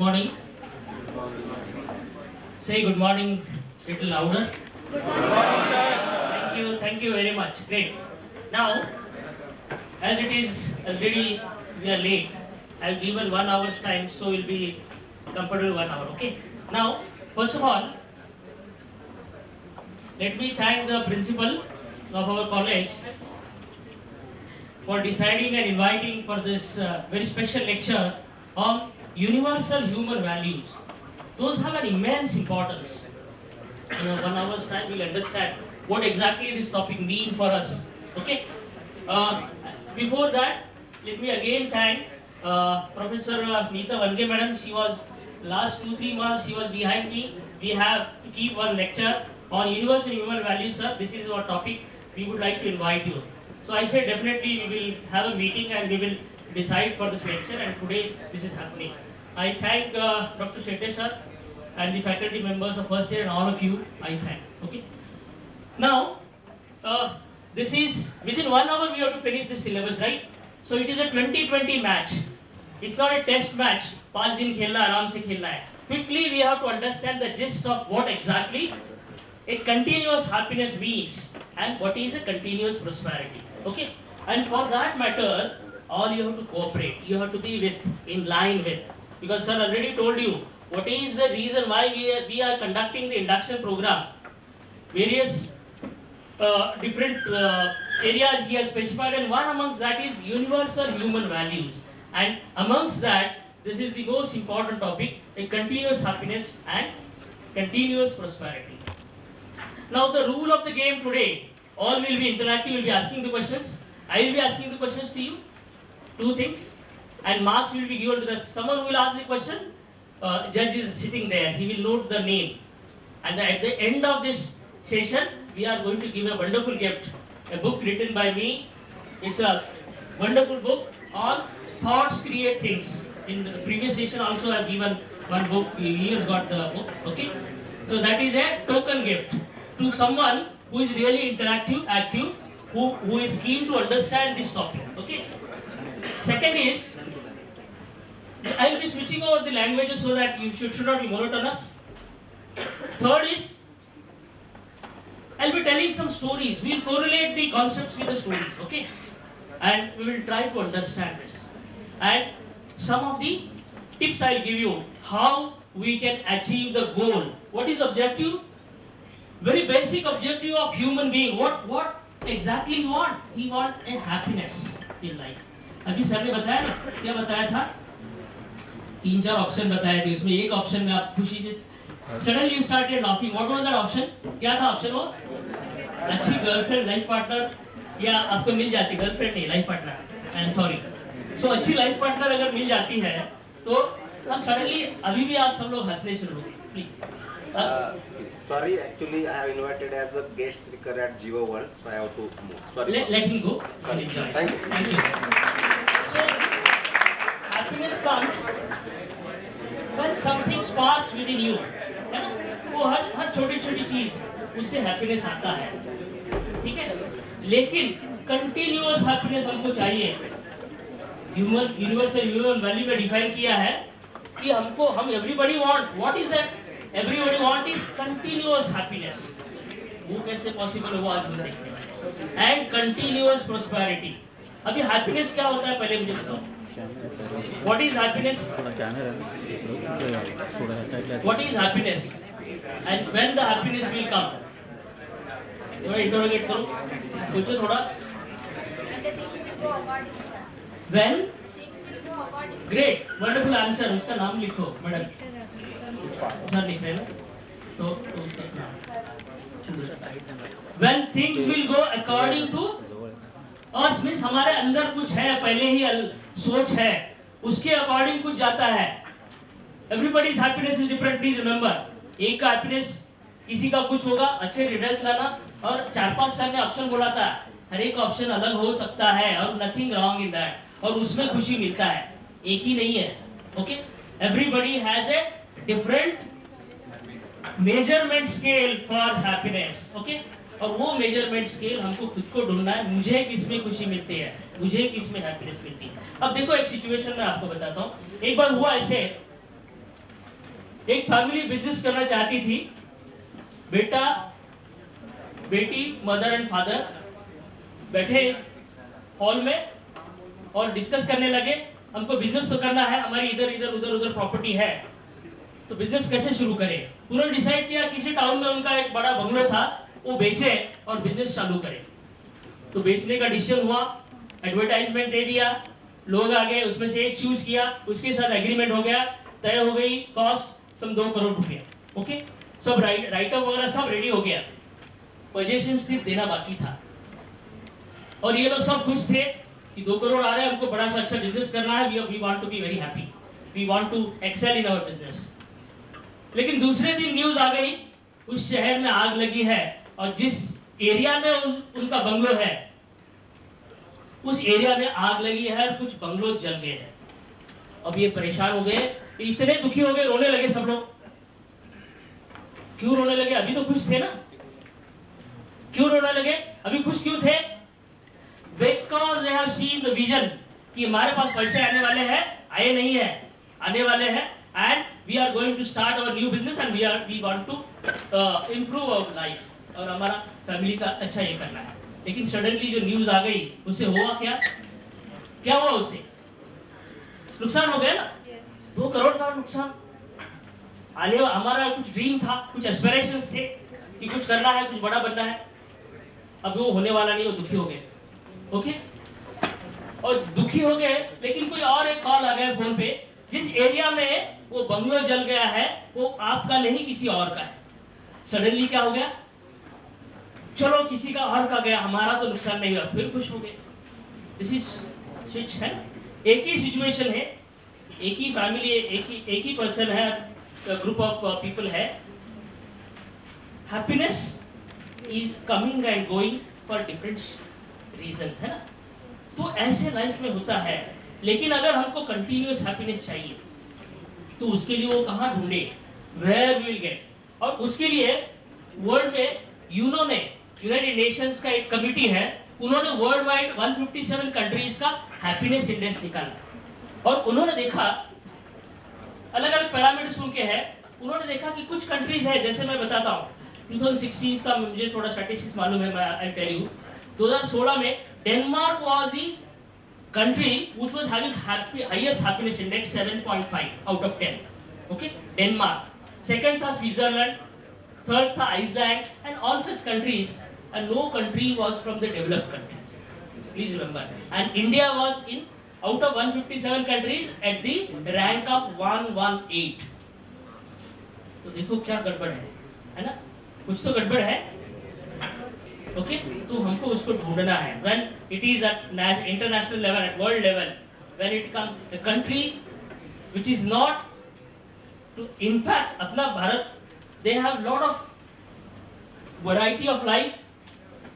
morning. Say good morning little louder. Good morning, Thank sir. Thank you very much. Great. Now, as it is already we are late, I have given 1 hour's time, so we'll be comfortable 1 hour. Okay. Now, first of all, let me thank the principal of our college for deciding and inviting for this very special lecture on universal human values. Those have an immense importance. In 1 hour's time, we'll understand what exactly this topic means for us. Okay. Before that, let me again thank Professor Neeta Vange Madam. She was last 2-3 months. She was behind me. We have to keep one lecture on universal human values, sir. This is our topic. We would like to invite you. So I said definitely we will have a meeting and we will decide for this lecture, and today this is happening. I thank Dr. Shetty sir and the faculty members of first year and all of you. I thank. Okay. Now, this is within 1 hour we have to finish this syllabus, right? So it is a 20-20 match. It's not a test match. 5 दिन खेलना आराम से खेलना है. Quickly we have to understand the gist of what exactly a continuous happiness means and what is a continuous prosperity. Okay? And for that matter, all you have to cooperate. You have to be in line with. Because sir already told you what is the reason why we are conducting the induction program. Various different areas he has specified, and one amongst that is universal human values. And amongst that, this is the most important topic, a continuous happiness and continuous prosperity. Now the rule of the game today, all will be interactive, will be asking the questions. I will be asking the questions to you, 2 things, and marks will be given to someone who will ask the question. Judge is sitting there, he will note the name, and at the end of this session, we are going to give a wonderful gift, a book written by me. It's a wonderful book on thoughts create things. In the previous session also I have given one book, he has got the book, okay. So that is a token gift to someone who is really interactive, active, who is keen to understand this topic, okay. Second is, I will be switching over the languages so that you should not be monotonous. Third is, I will be telling some stories. We will correlate the concepts with the stories, okay? And we will try to understand this. And some of the tips I will give you how we can achieve the goal. What is the objective? Very basic objective of human being. What exactly he want? He want a happiness in life. अभी sir ने बताया ना, क्या बताया था? 3-4 option बताए थे. उसमें एक ऑप्शन में आप खुशी से suddenly you started laughing. What was that option? क्या था ऑप्शन वो? अच्छी गर्लफ्रेंड, लाइफ पार्टनर, या आपको मिल जाती गर्लफ्रेंड नहीं, life partner. I am sorry. So अच्छी लाइफ पार्टनर अगर मिल जाती है तो अब सडनली अभी भी आप सब लोग हंसने शुरू हो. Please. Sorry, actually I have invited as a guest speaker at Jiva World, so I have to move. Sorry. Let him go. Sorry. Thank you. Thank you. So, happiness comes when something sparks within you. है ना? वो हर छोटी-छोटी चीज उससे happiness आता है. ठीक है? लेकिन कंटिन्यूअस हैप्पीनेस हमको चाहिए. यूनिवर्सल ह्यूमन वैल्यू में डिफाइन किया है कि हम everybody want. What is that? Everybody want is continuous happiness. वो कैसे पॉसिबल है वो आज हम देखते हैं. And continuous prosperity. अभी हैप्पीनेस क्या होता है पहले मुझे बताओ. What is happiness? What is happiness and when the happiness will कम? थोड़ा इंटरोगेट करो, सोचो थोड़ा. When? Great, wonderful answer. उसका नाम लिखो मैडम. सर लिख रहे हैं तो उसका नाम. When things will go according to us means हमारे अंदर कुछ है, पहले ही सोच है, उसके अकॉर्डिंग कुछ जाता है. Everybody's happiness is different. Please remember. एक का हैप्पीनेस किसी का कुछ होगा, अच्छे रिजल्ट लाना, और 4-5 साल में ऑप्शन बोला था, हर एक ऑप्शन अलग हो सकता है और नथिंग रॉन्ग इन दैट, और उसमें खुशी मिलता है, एक ही नहीं है. Okay. Everybody has a different measurement scale for happiness. Okay. और वो मेजरमेंट स्केल हमको खुद को ढूंढना है. मुझे किस में खुशी मिलती है, मुझे किस में हैप्पीनेस मिलती है. अब देखो एक सिचुएशन मैं आपको बताता हूँ. एक बार हुआ ऐसे एक फैमिली बिजनेस करना चाहती थी, बेटा बेटी मदर एंड फादर बैठे हॉल में और डिस्कस करने लगे, हमको बिजनेस तो करना है, हमारी इधर इधर उधर उधर प्रॉपर्टी है, तो बिजनेस कैसे शुरू करें। उन्होंने डिसाइड किया किसी टाउन में उनका एक बड़ा बंगलो था, वो बेचे और बिजनेस चालू करें। तो बेचने का डिसीजन हुआ, एडवर्टाइजमेंट दे दिया, लोग आ गए, उसमें से एक चूज किया, उसके साथ एग्रीमेंट हो गया, तय हो गई कॉस्ट सम 2 करोड़ रुपया। ओके, सब राइटअप वगैरह सब रेडी हो गया, पोजीशन सिर्फ देना बाकी था। और ये लोग सब खुश थे कि 2 करोड़ आ रहे हैं, हमको बड़ा सा अच्छा बिजनेस करना है, we want to be very happy, we want to excel in our business. लेकिन दूसरे दिन न्यूज आ गई, उस शहर में आग लगी है, और जिस एरिया में उनका बंगलो है, उस एरिया में आग लगी है, कुछ बंगलो जल गए हैं। अब ये परेशान हो गए, इतने दुखी हो गए, रोने लगे सब लोग। क्यों रोने लगे? अभी तो खुश थे ना। क्यों रोने लगे? अभी खुश क्यों थे? Because they have seen the vision कि हमारे पास पैसे आने वाले हैं, आए नहीं है, आने वाले हैं, and we are going to start our new business and we want to improve our life, और हमारा फैमिली का अच्छा ये करना है। लेकिन सडनली जो न्यूज आ गई, उससे हुआ क्या? क्या हुआ? उससे नुकसान हो गया ना, 2 करोड़ का नुकसान। आने हमारा कुछ ड्रीम था, कुछ एस्पिरेशंस थे कि कुछ करना है, कुछ बड़ा बनना है, अब वो होने वाला नहीं, वो दुखी हो गए। ओके, और दुखी हो गए, लेकिन कोई और एक कॉल आ गया फोन पे, जिस एरिया में वो बंगलो जल गया है वो आपका नहीं, किसी और का है। सडनली क्या हो गया? चलो किसी का और का गया, हमारा तो नुकसान नहीं हुआ, फिर खुश हो गए। दिस इज स्विच है ना, एक ही सिचुएशन है, एक ही फैमिली, एक ही पर्सन है, ग्रुप ऑफ पीपल है। Happiness is coming and going for different reasons, है ना। तो ऐसे लाइफ में होता है। लेकिन अगर हमको कंटिन्यूअस हैप्पीनेस चाहिए तो उसके लिए वो कहाँ ढूंढे? Where we will get? और उसके लिए वर्ल्ड में यूनो ने, यूनाइटेड नेशंस का एक कमिटी है, उन्होंने वर्ल्ड वाइड 157 कंट्रीज का हैप्पीनेस इंडेक्स निकाला, और उन्होंने देखा, अलग अलग पैरामीटर्स उनके हैं, उन्होंने देखा कि कुछ कंट्रीज है, जैसे मैं बताता हूँ, 2016 का मुझे थोड़ा स्टैटिस्टिक्स मालूम है, मैं आई टेल यू। 2016 में Denmark was the country which was having highest happiness index 7.5 out of 10. Okay, Denmark. Second था Switzerland, third था Iceland, and all such countries, and no country was from the developed countries. Please remember. And India was in out of 157 countries at the rank of 118. तो देखो क्या गड़बड़ है ना? कुछ तो गड़बड़ है। ओके, तो हमको उसको ढूंढना है। When it is at international level, at world level, when it comes the country which is not to, in fact, अपना Bharat, they have lot of variety of life,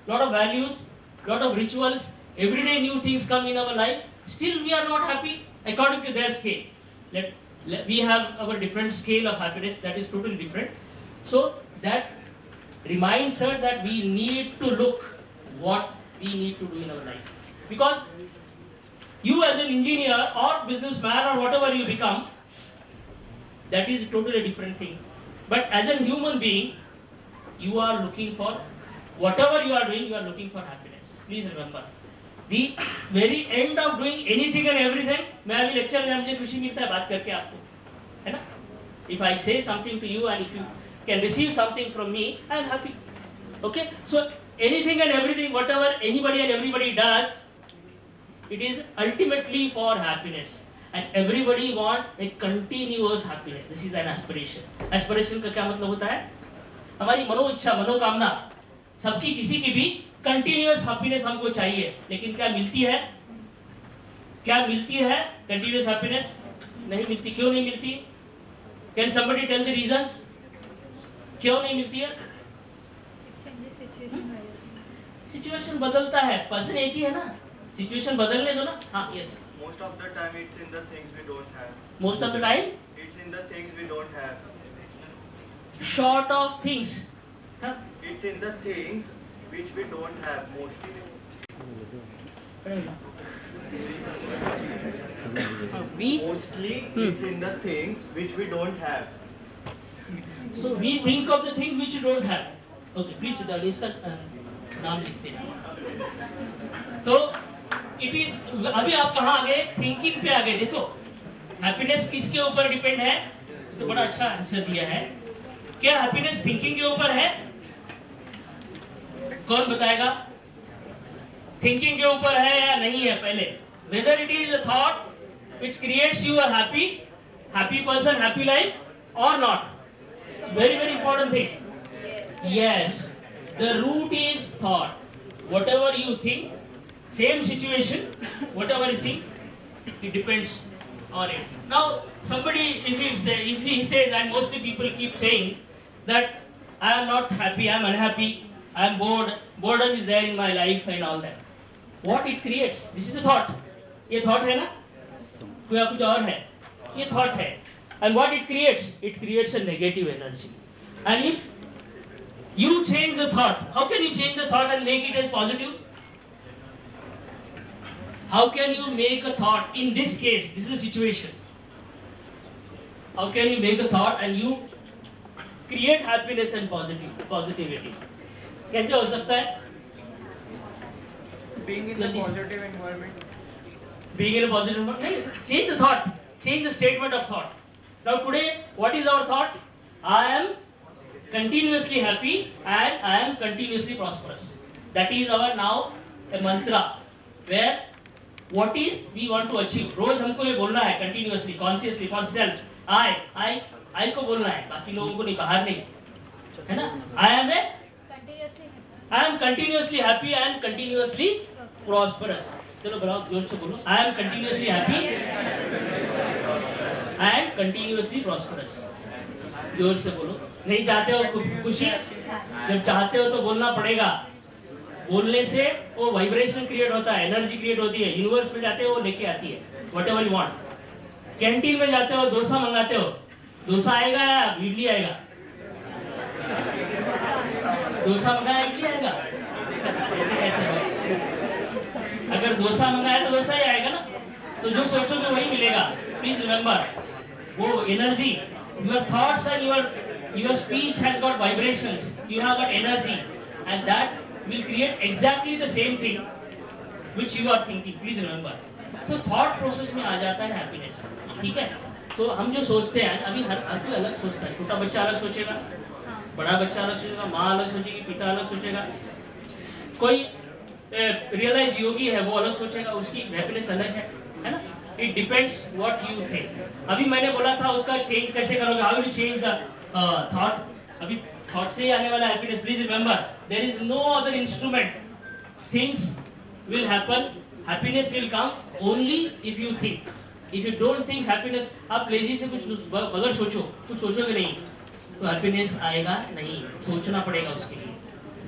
lot of values, lot of rituals, everyday new things come in our life. Still we are not happy according to their scale. We have our different scale of happiness that is totally different. So that reminds her that we need to look what we need to do in our life, because you as an engineer or businessman or whatever you become, that is totally different thing. But as a human being, you are looking for, whatever you are doing, you are looking for happiness. Please remember, the very end of doing anything and everything, मैं अभी lecture में मुझे खुशी मिलता है बात करके आपको, है ना। If I say something to you and if you can receive something from me, I am happy. Okay, so anything and everything, whatever anybody and everybody does, it is ultimately for happiness, and everybody want a continuous happiness. This is an aspiration. Aspiration का क्या मतलब होता है? हमारी मनो इच्छा, मनोकामना, सबकी, किसी की भी continuous happiness हमको चाहिए। लेकिन क्या मिलती है? क्या मिलती है continuous happiness? नहीं मिलती। क्यों नहीं मिलती? Can somebody tell the reasons? क्यों नहीं मिलती है? सिचुएशन बदलता है, पर्सन एक ही है ना, सिचुएशन बदलने दो ना। हाँ, yes. Most of the time it's in the things we don't have. Most of the time? It's in the things we don't have. Short of things. हाँ? It's in the things which we don't have mostly. We Mostly it's in the things which we don't have. So we think of the things which you don't have. Okay, please Siddharth, इसका नाम लिखते हैं. तो it is, अभी आप कहाँ आ गए? Thinking पे आ गए. देखो हैप्पीनेस किसके ऊपर डिपेंड है? तो बड़ा अच्छा आंसर दिया है. क्या हैप्पीनेस थिंकिंग के ऊपर है? कौन बताएगा? थिंकिंग के ऊपर है या नहीं है? पहले whether it is a thought which creates you a happy person, happy life or not. Very very important thing. Yes, the root is thought. Whatever you think, same situation, whatever you think, it depends on it. Now, somebody, if he says, and mostly people keep saying that I am not happy, I am unhappy, I am bored, boredom is there in my life and all that. What it creates? This is a thought. ये thought है ना? कोई कुछ और है? ये thought है. And what it creates? It creates a negative energy. And if you change the thought, how can you change the thought and make it as positive? How can you make a thought, in this case, this is a situation. How can you make a thought and you create happiness and positivity? कैसे हो सकता है? Being in a positive environment. Being in a positive environment? No, change the thought. Change the statement of thought. Now today, what is our thought? I am continuously happy and I am continuously prosperous. That is our now a mantra where what is we want to achieve. रोज हमको ये बोलना है continuously, consciously for self. I को बोलना है, बाकी लोगों को नहीं, बाहर नहीं, है ना? I am continuously happy and continuously prosperous. चलो बताओ जोर से बोलो. I am continuously happy and continuously prosperous. जोर से बोलो. नहीं चाहते हो खुशी? जब चाहते हो तो बोलना पड़ेगा. बोलने से वो वाइब्रेशन क्रिएट होता है, एनर्जी क्रिएट होती है. यूनिवर्स में जाते हो वो लेके आती है. Whatever you want. कैंटीन में जाते हो, डोसा मंगाते हो, डोसा आएगा या इडली आएगा? डोसा मंगाया इडली आएगा? ऐसे कैसे हो? अगर डोसा मंगाया तो डोसा ही आएगा ना. तो जो सोचोगे वही मिलेगा. प्लीज रिमेंबर, वो energy, your thoughts and your speech has got vibrations, you have got energy, and that will create exactly the same thing which you are thinking. Please remember. तो थॉट प्रोसेस में आ जाता है happiness. ठीक है? तो हम जो सोचते हैं, अभी हर कोई अलग सोचता है. छोटा बच्चा अलग सोचेगा, बड़ा बच्चा अलग सोचेगा, माँ अलग सोचेगी, पिता अलग सोचेगा, कोई रियलाइज योगी है वो अलग सोचेगा, उसकी हैप्पीनेस अलग है ना? It depends what you think. अभी मैंने बोला था उसका चेंज कैसे करोगे, how will change the thought. अभी थॉट से ही आने वाला happiness. Please remember, there is no other instrument. Things will happen, happiness will come only if you think. If you don't think happiness, आप लेजी से कुछ अगर सोचो, कुछ सोचोगे नहीं तो हैप्पीनेस आएगा नहीं. सोचना पड़ेगा उसके लिए.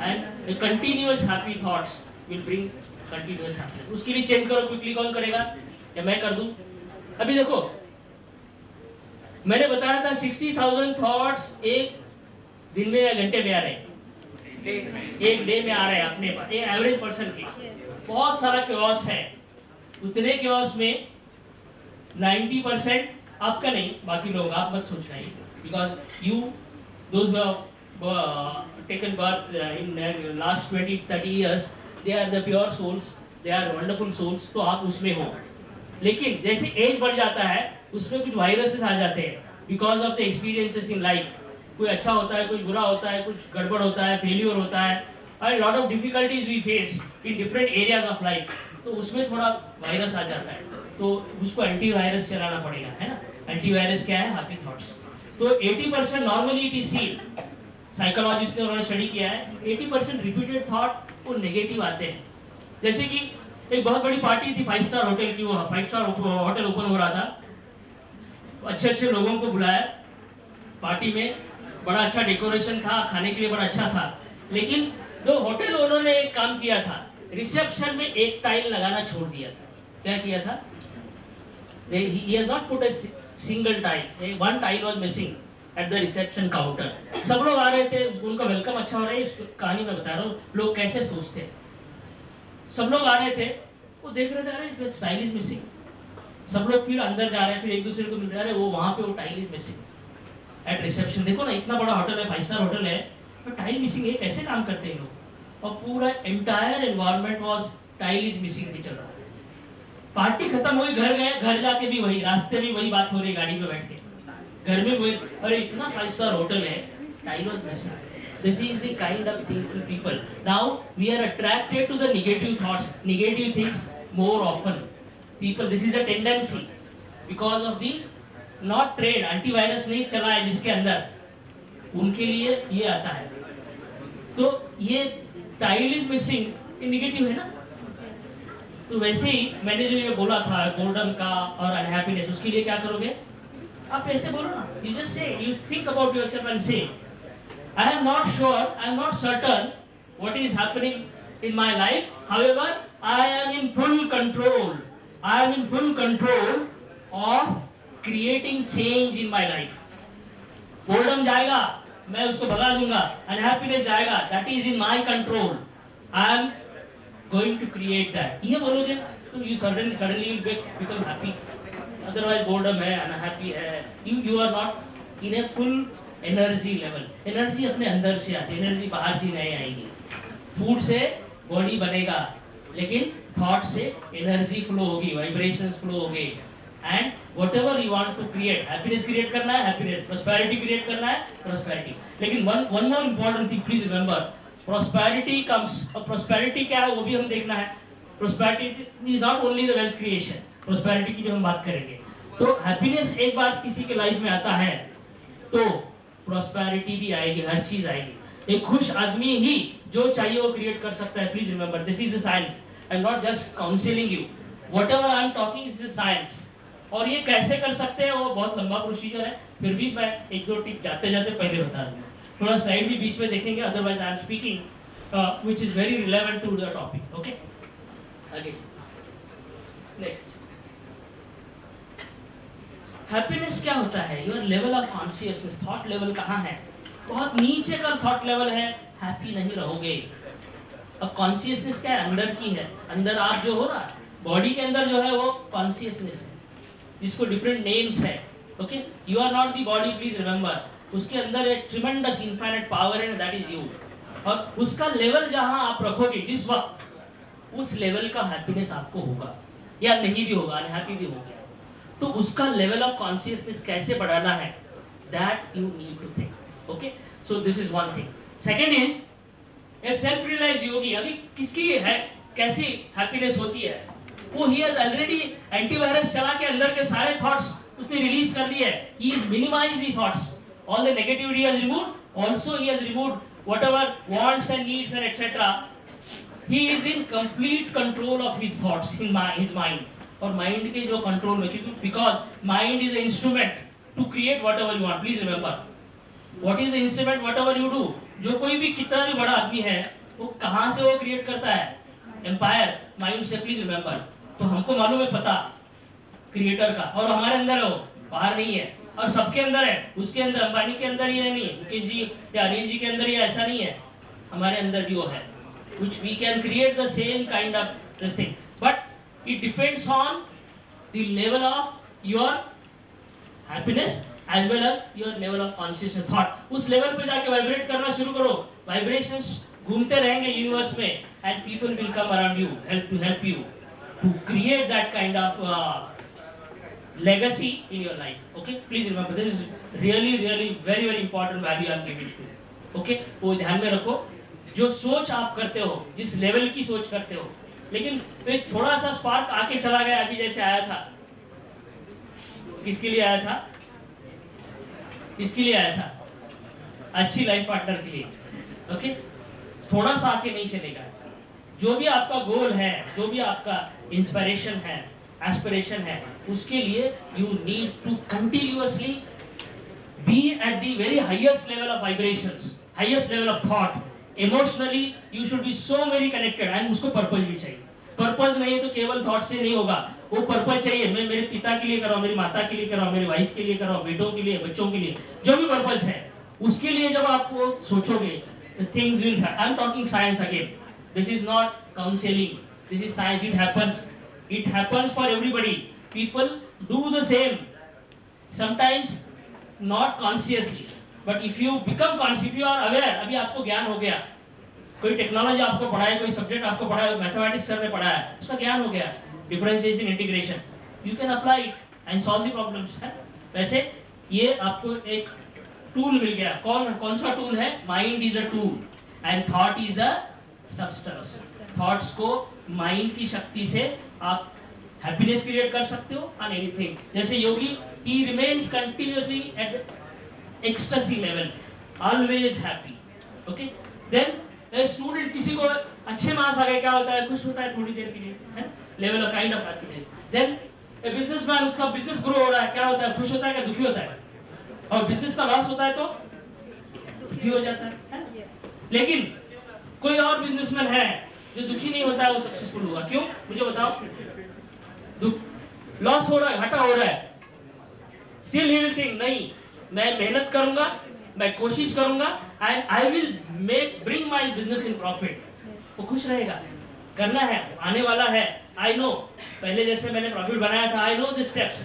And continuous happy thoughts will bring continuous happiness. उसके लिए चेंज करो क्विकली. कौन करेगा या मैं कर दूं? अभी देखो, मैंने बताया था 60,000 थॉट्स एक दिन में या घंटे में आ रहे हैं, एक डे में आ रहे हैं अपने पास, एक एवरेज पर्सन के. बहुत सारा क्योस है. उतने क्योस में 90% आपका नहीं, बाकी लोग, आप मत सोचना ही, because you those who have taken birth in last 20-30 years, they are the pure souls, they are wonderful souls. तो आप उसमें हो. लेकिन जैसे एज बढ़ जाता है उसमें कुछ वायरसेस आ जाते हैं because of the experiences in life. कोई अच्छा होता है, कुछ बुरा होता है, कुछ गड़बड़ होता है, फेल्यूर होता है, and lot of difficulties we face in different areas of life. तो उसमें थोड़ा वायरस आ जाता है, तो उसको एंटीवायरस चलाना पड़ेगा, है ना? एंटीवायरस क्या है? Happy thoughts. तो 80% normally it is seen, psychologist ने उन्होंने स्टडी किया है, 80% रिपीटेड थॉट वो नेगेटिव आते हैं. जैसे कि एक बहुत बड़ी पार्टी थी 5 स्टार होटल की, वो 5 स्टार होटल ओपन हो रहा था. अच्छे अच्छे लोगों को बुलाया पार्टी में, बड़ा अच्छा डेकोरेशन था, खाने के लिए बड़ा अच्छा था. लेकिन जो होटल ओनर ने एक काम किया था, रिसेप्शन में एक टाइल लगाना छोड़ दिया था. क्या किया था? He has not put a single tile. One tile was missing at the reception counter. सब लोग आ रहे थे, उनका वेलकम अच्छा हो रहा है. इस कहानी में बता रहा हूँ लोग कैसे सोचते हैं. सब लोग आ रहे थे, वो देख रहे थे, अरे टाइल इज मिसिंग. सब लोग फिर अंदर जा रहे हैं, फिर एक दूसरे को मिल रहे हैं, अरे वो वहाँ पे वो tile is missing. At reception, देखो ना इतना बड़ा होटल है, 5 स्टार होटल है, तो टाइल मिसिंग है, कैसे काम करते हैं लोग? और पूरा entire environment was tile is missing भी चल रहा है। पार्टी खत्म हुई, घर गए, घर जाके भी वही, रास्ते में वही बात हो रही, गाड़ी में बैठ के, घर में वही, अरे इतना 5 स्टार होटल है, tile was missing. This is the kind of thing to people. Now we are attracted to the negative thoughts, negative things more often. People, this is a tendency because of the not trained, antivirus नहीं चला है जिसके अंदर, उनके लिए ये आता है। तो ये टाइल इज मिसिंग, ये निगेटिव है ना। तो वैसे ही मैंने जो ये बोला था बोर्डम का और अनहैप्पीनेस, उसके लिए क्या करोगे आप? ऐसे बोलो ना, you just say, you think about yourself and से, I am not sure, I am not certain what is happening in my life. However, I am in full control. I am in full control of creating change in my life. Boredom जाएगा, मैं उसको भगा दूंगा. Unhappiness जाएगा, that is in my control. I am going to create that. ये बोलोगे तो you suddenly will become happy. Otherwise boredom है, unhappy है. You are not in a full energy level. Energy अपने अंदर से आती है, एनर्जी बाहर से नहीं आएगी। फूड से बॉडी बनेगा, लेकिन थॉट से एनर्जी फ्लो होगी, वाइब्रेशंस फ्लो होगी, and whatever you want to create, happiness create करना है हैप्पीनेस, प्रोस्पेरिटी क्रिएट करना है प्रोस्पेरिटी। लेकिन one more important thing please remember, prosperity comes, और प्रोस्पेरिटी क्या है वो भी हम देखना है। Prosperity is not only the wealth creation, prosperity की भी हम बात करेंगे। तो हैप्पीनेस एक बार किसी के लाइफ में आता है तो प्रोस्पेरिटी भी आएगी, हर चीज आएगी। एक खुश आदमी ही जो चाहिए वो क्रिएट कर सकता है। Please remember, this is a science, I am not just counselling you, whatever I am talking is a science. और ये कैसे कर सकते हैं वो बहुत लंबा प्रोसीजर है, फिर भी मैं एक दो टिप जाते जाते पहले बता दूंगा। थोड़ा स्लाइड भी बीच में देखेंगे, otherwise I am speaking which is very relevant to the topic. Okay, आगे नेक्स्ट, हैप्पीनेस क्या होता है? Your level of consciousness, thought level कहाँ है? बहुत नीचे का थॉट लेवल है, हैप्पी नहीं रहोगे। अब कॉन्शियसनेस क्या है? अंदर की है, अंदर आप जो हो ना, बॉडी के अंदर जो है वो कॉन्शियसनेस है, जिसको डिफरेंट नेम्स है। Okay, you are not the body, please remember, उसके अंदर एक ट्रिमेंडस इनफाइनाइट पावर है, दैट इज यू। और उसका लेवल जहां आप रखोगे जिस वक्त, उस लेवल का हैप्पीनेस आपको होगा या नहीं भी होगा, अनहैप्पी भी होगा। तो उसका लेवल ऑफ कॉन्शियसनेस कैसे बढ़ाना है, that you need to think. Okay, so this is one thing. Second is a self realise yogi. अभी किसकी है, कैसी हैप्पीनेस होती है? वो ही हैज ऑलरेडी एंटीवायरस चला के अंदर के सारे थॉट्स उसने रिलीज कर दिए। He is minimize the thoughts, all the negativity has removed, also he has removed whatever wants and needs and etcetera. He is in complete control of his thoughts, in his mind. और mind के जो control में, क्योंकि because mind is a instrument to create whatever you want. Please remember, what is the instrument, whatever you do. जो कोई भी कितना भी बड़ा आदमी है, वो कहां से वो क्रिएट करता है? एम्पायर, माइंड से। प्लीज रिमेंबर, तो हमको मालूम है पता क्रिएटर का, और हमारे अंदर है वो, बाहर नहीं है। और सबके अंदर है, उसके अंदर, अंबानी के अंदर ही नहीं है, मुकेश जी या अनिल जी के अंदर ही ऐसा नहीं है, हमारे अंदर भी वो है, which we can create the same kind of this thing, but it depends on the level of your happiness as well as your level of consciousness thought. उस लेवल पे जाके वाइब्रेट करना शुरू करो, वाइब्रेशंस घूमते रहेंगे यूनिवर्स में, and people will come around you, help you to create that kind of legacy in your life. Okay, please remember, this is really very important value I am giving to you. Okay, वो ध्यान में रखो। जो सोच आप करते हो, जिस लेवल की सोच करते हो, लेकिन एक थोड़ा सा स्पार्क आके चला गया, अभी जैसे आया था, किसके लिए आया था? किसके लिए आया था? अच्छी लाइफ पार्टनर के लिए। ओके, थोड़ा सा आके नहीं चलेगा। जो भी आपका गोल है, जो भी आपका इंस्पिरेशन है, एस्पिरेशन है, उसके लिए you need to continuously be at the very highest level of vibrations, highest level of thought. Emotionally you should be so very connected, and उसको पर्पस भी चाहिए। पर्पस नहीं है तो केवल थॉट से नहीं होगा, वो पर्पस चाहिए। मैं मेरे पिता के लिए कर रहा हूँ, मेरी माता के लिए कर रहा हूँ, मेरी वाइफ के लिए कर रहा हूँ, बेटों के लिए, बच्चों के लिए, जो भी पर्पस है उसके लिए जब आप वो सोचोगे, things will, I am talking science again, this is not counselling, this is science. It happens for everybody, people do the same, sometimes not consciously, but if you become conscious, if you are aware, अभी आपको ज्ञान हो गया, कोई technology आपको पढ़ाए, कोई subject आपको पढ़ाए, मैथमेटिक्स सर ने पढ़ाया, उसका ज्ञान हो गया, differentiation, integration, you can apply it and solve the problems है। वैसे ये आपको एक टूल मिल गया। कौन सा टूल है? Mind is a tool and thought is a substance. Thoughts को माइंड की शक्ति से आप हैप्पीनेस क्रिएट कर सकते हो ऑन एनीथिंग। जैसे yogi, he remains continuously at the ecstasy level, always happy. Okay, then student, किसी को अच्छे मार्क्स आ गए, क्या होता है? खुश होता है थोड़ी देर के लिए, है, level a kind of happiness. Then a businessman, उसका बिजनेस ग्रो हो रहा है, क्या होता है? खुश होता है क्या दुखी होता है? और बिजनेस का लॉस होता है तो दुखी हो जाता है? लेकिन कोई और बिजनेसमैन है जो दुखी नहीं होता है, वो सक्सेसफुल हुआ। क्यों? मुझे बताओ। लॉस हो रहा है, घाटा हो रहा है, स्टिल ही विल थिंक, नहीं, मैं मेहनत करूंगा, मैं कोशिश करूंगा and I will bring my business in profit. वो खुश रहेगा, करना है, आने वाला है, आई नो, पहले जैसे मैंने प्रॉफिट बनाया था, आई नो द स्टेप्स,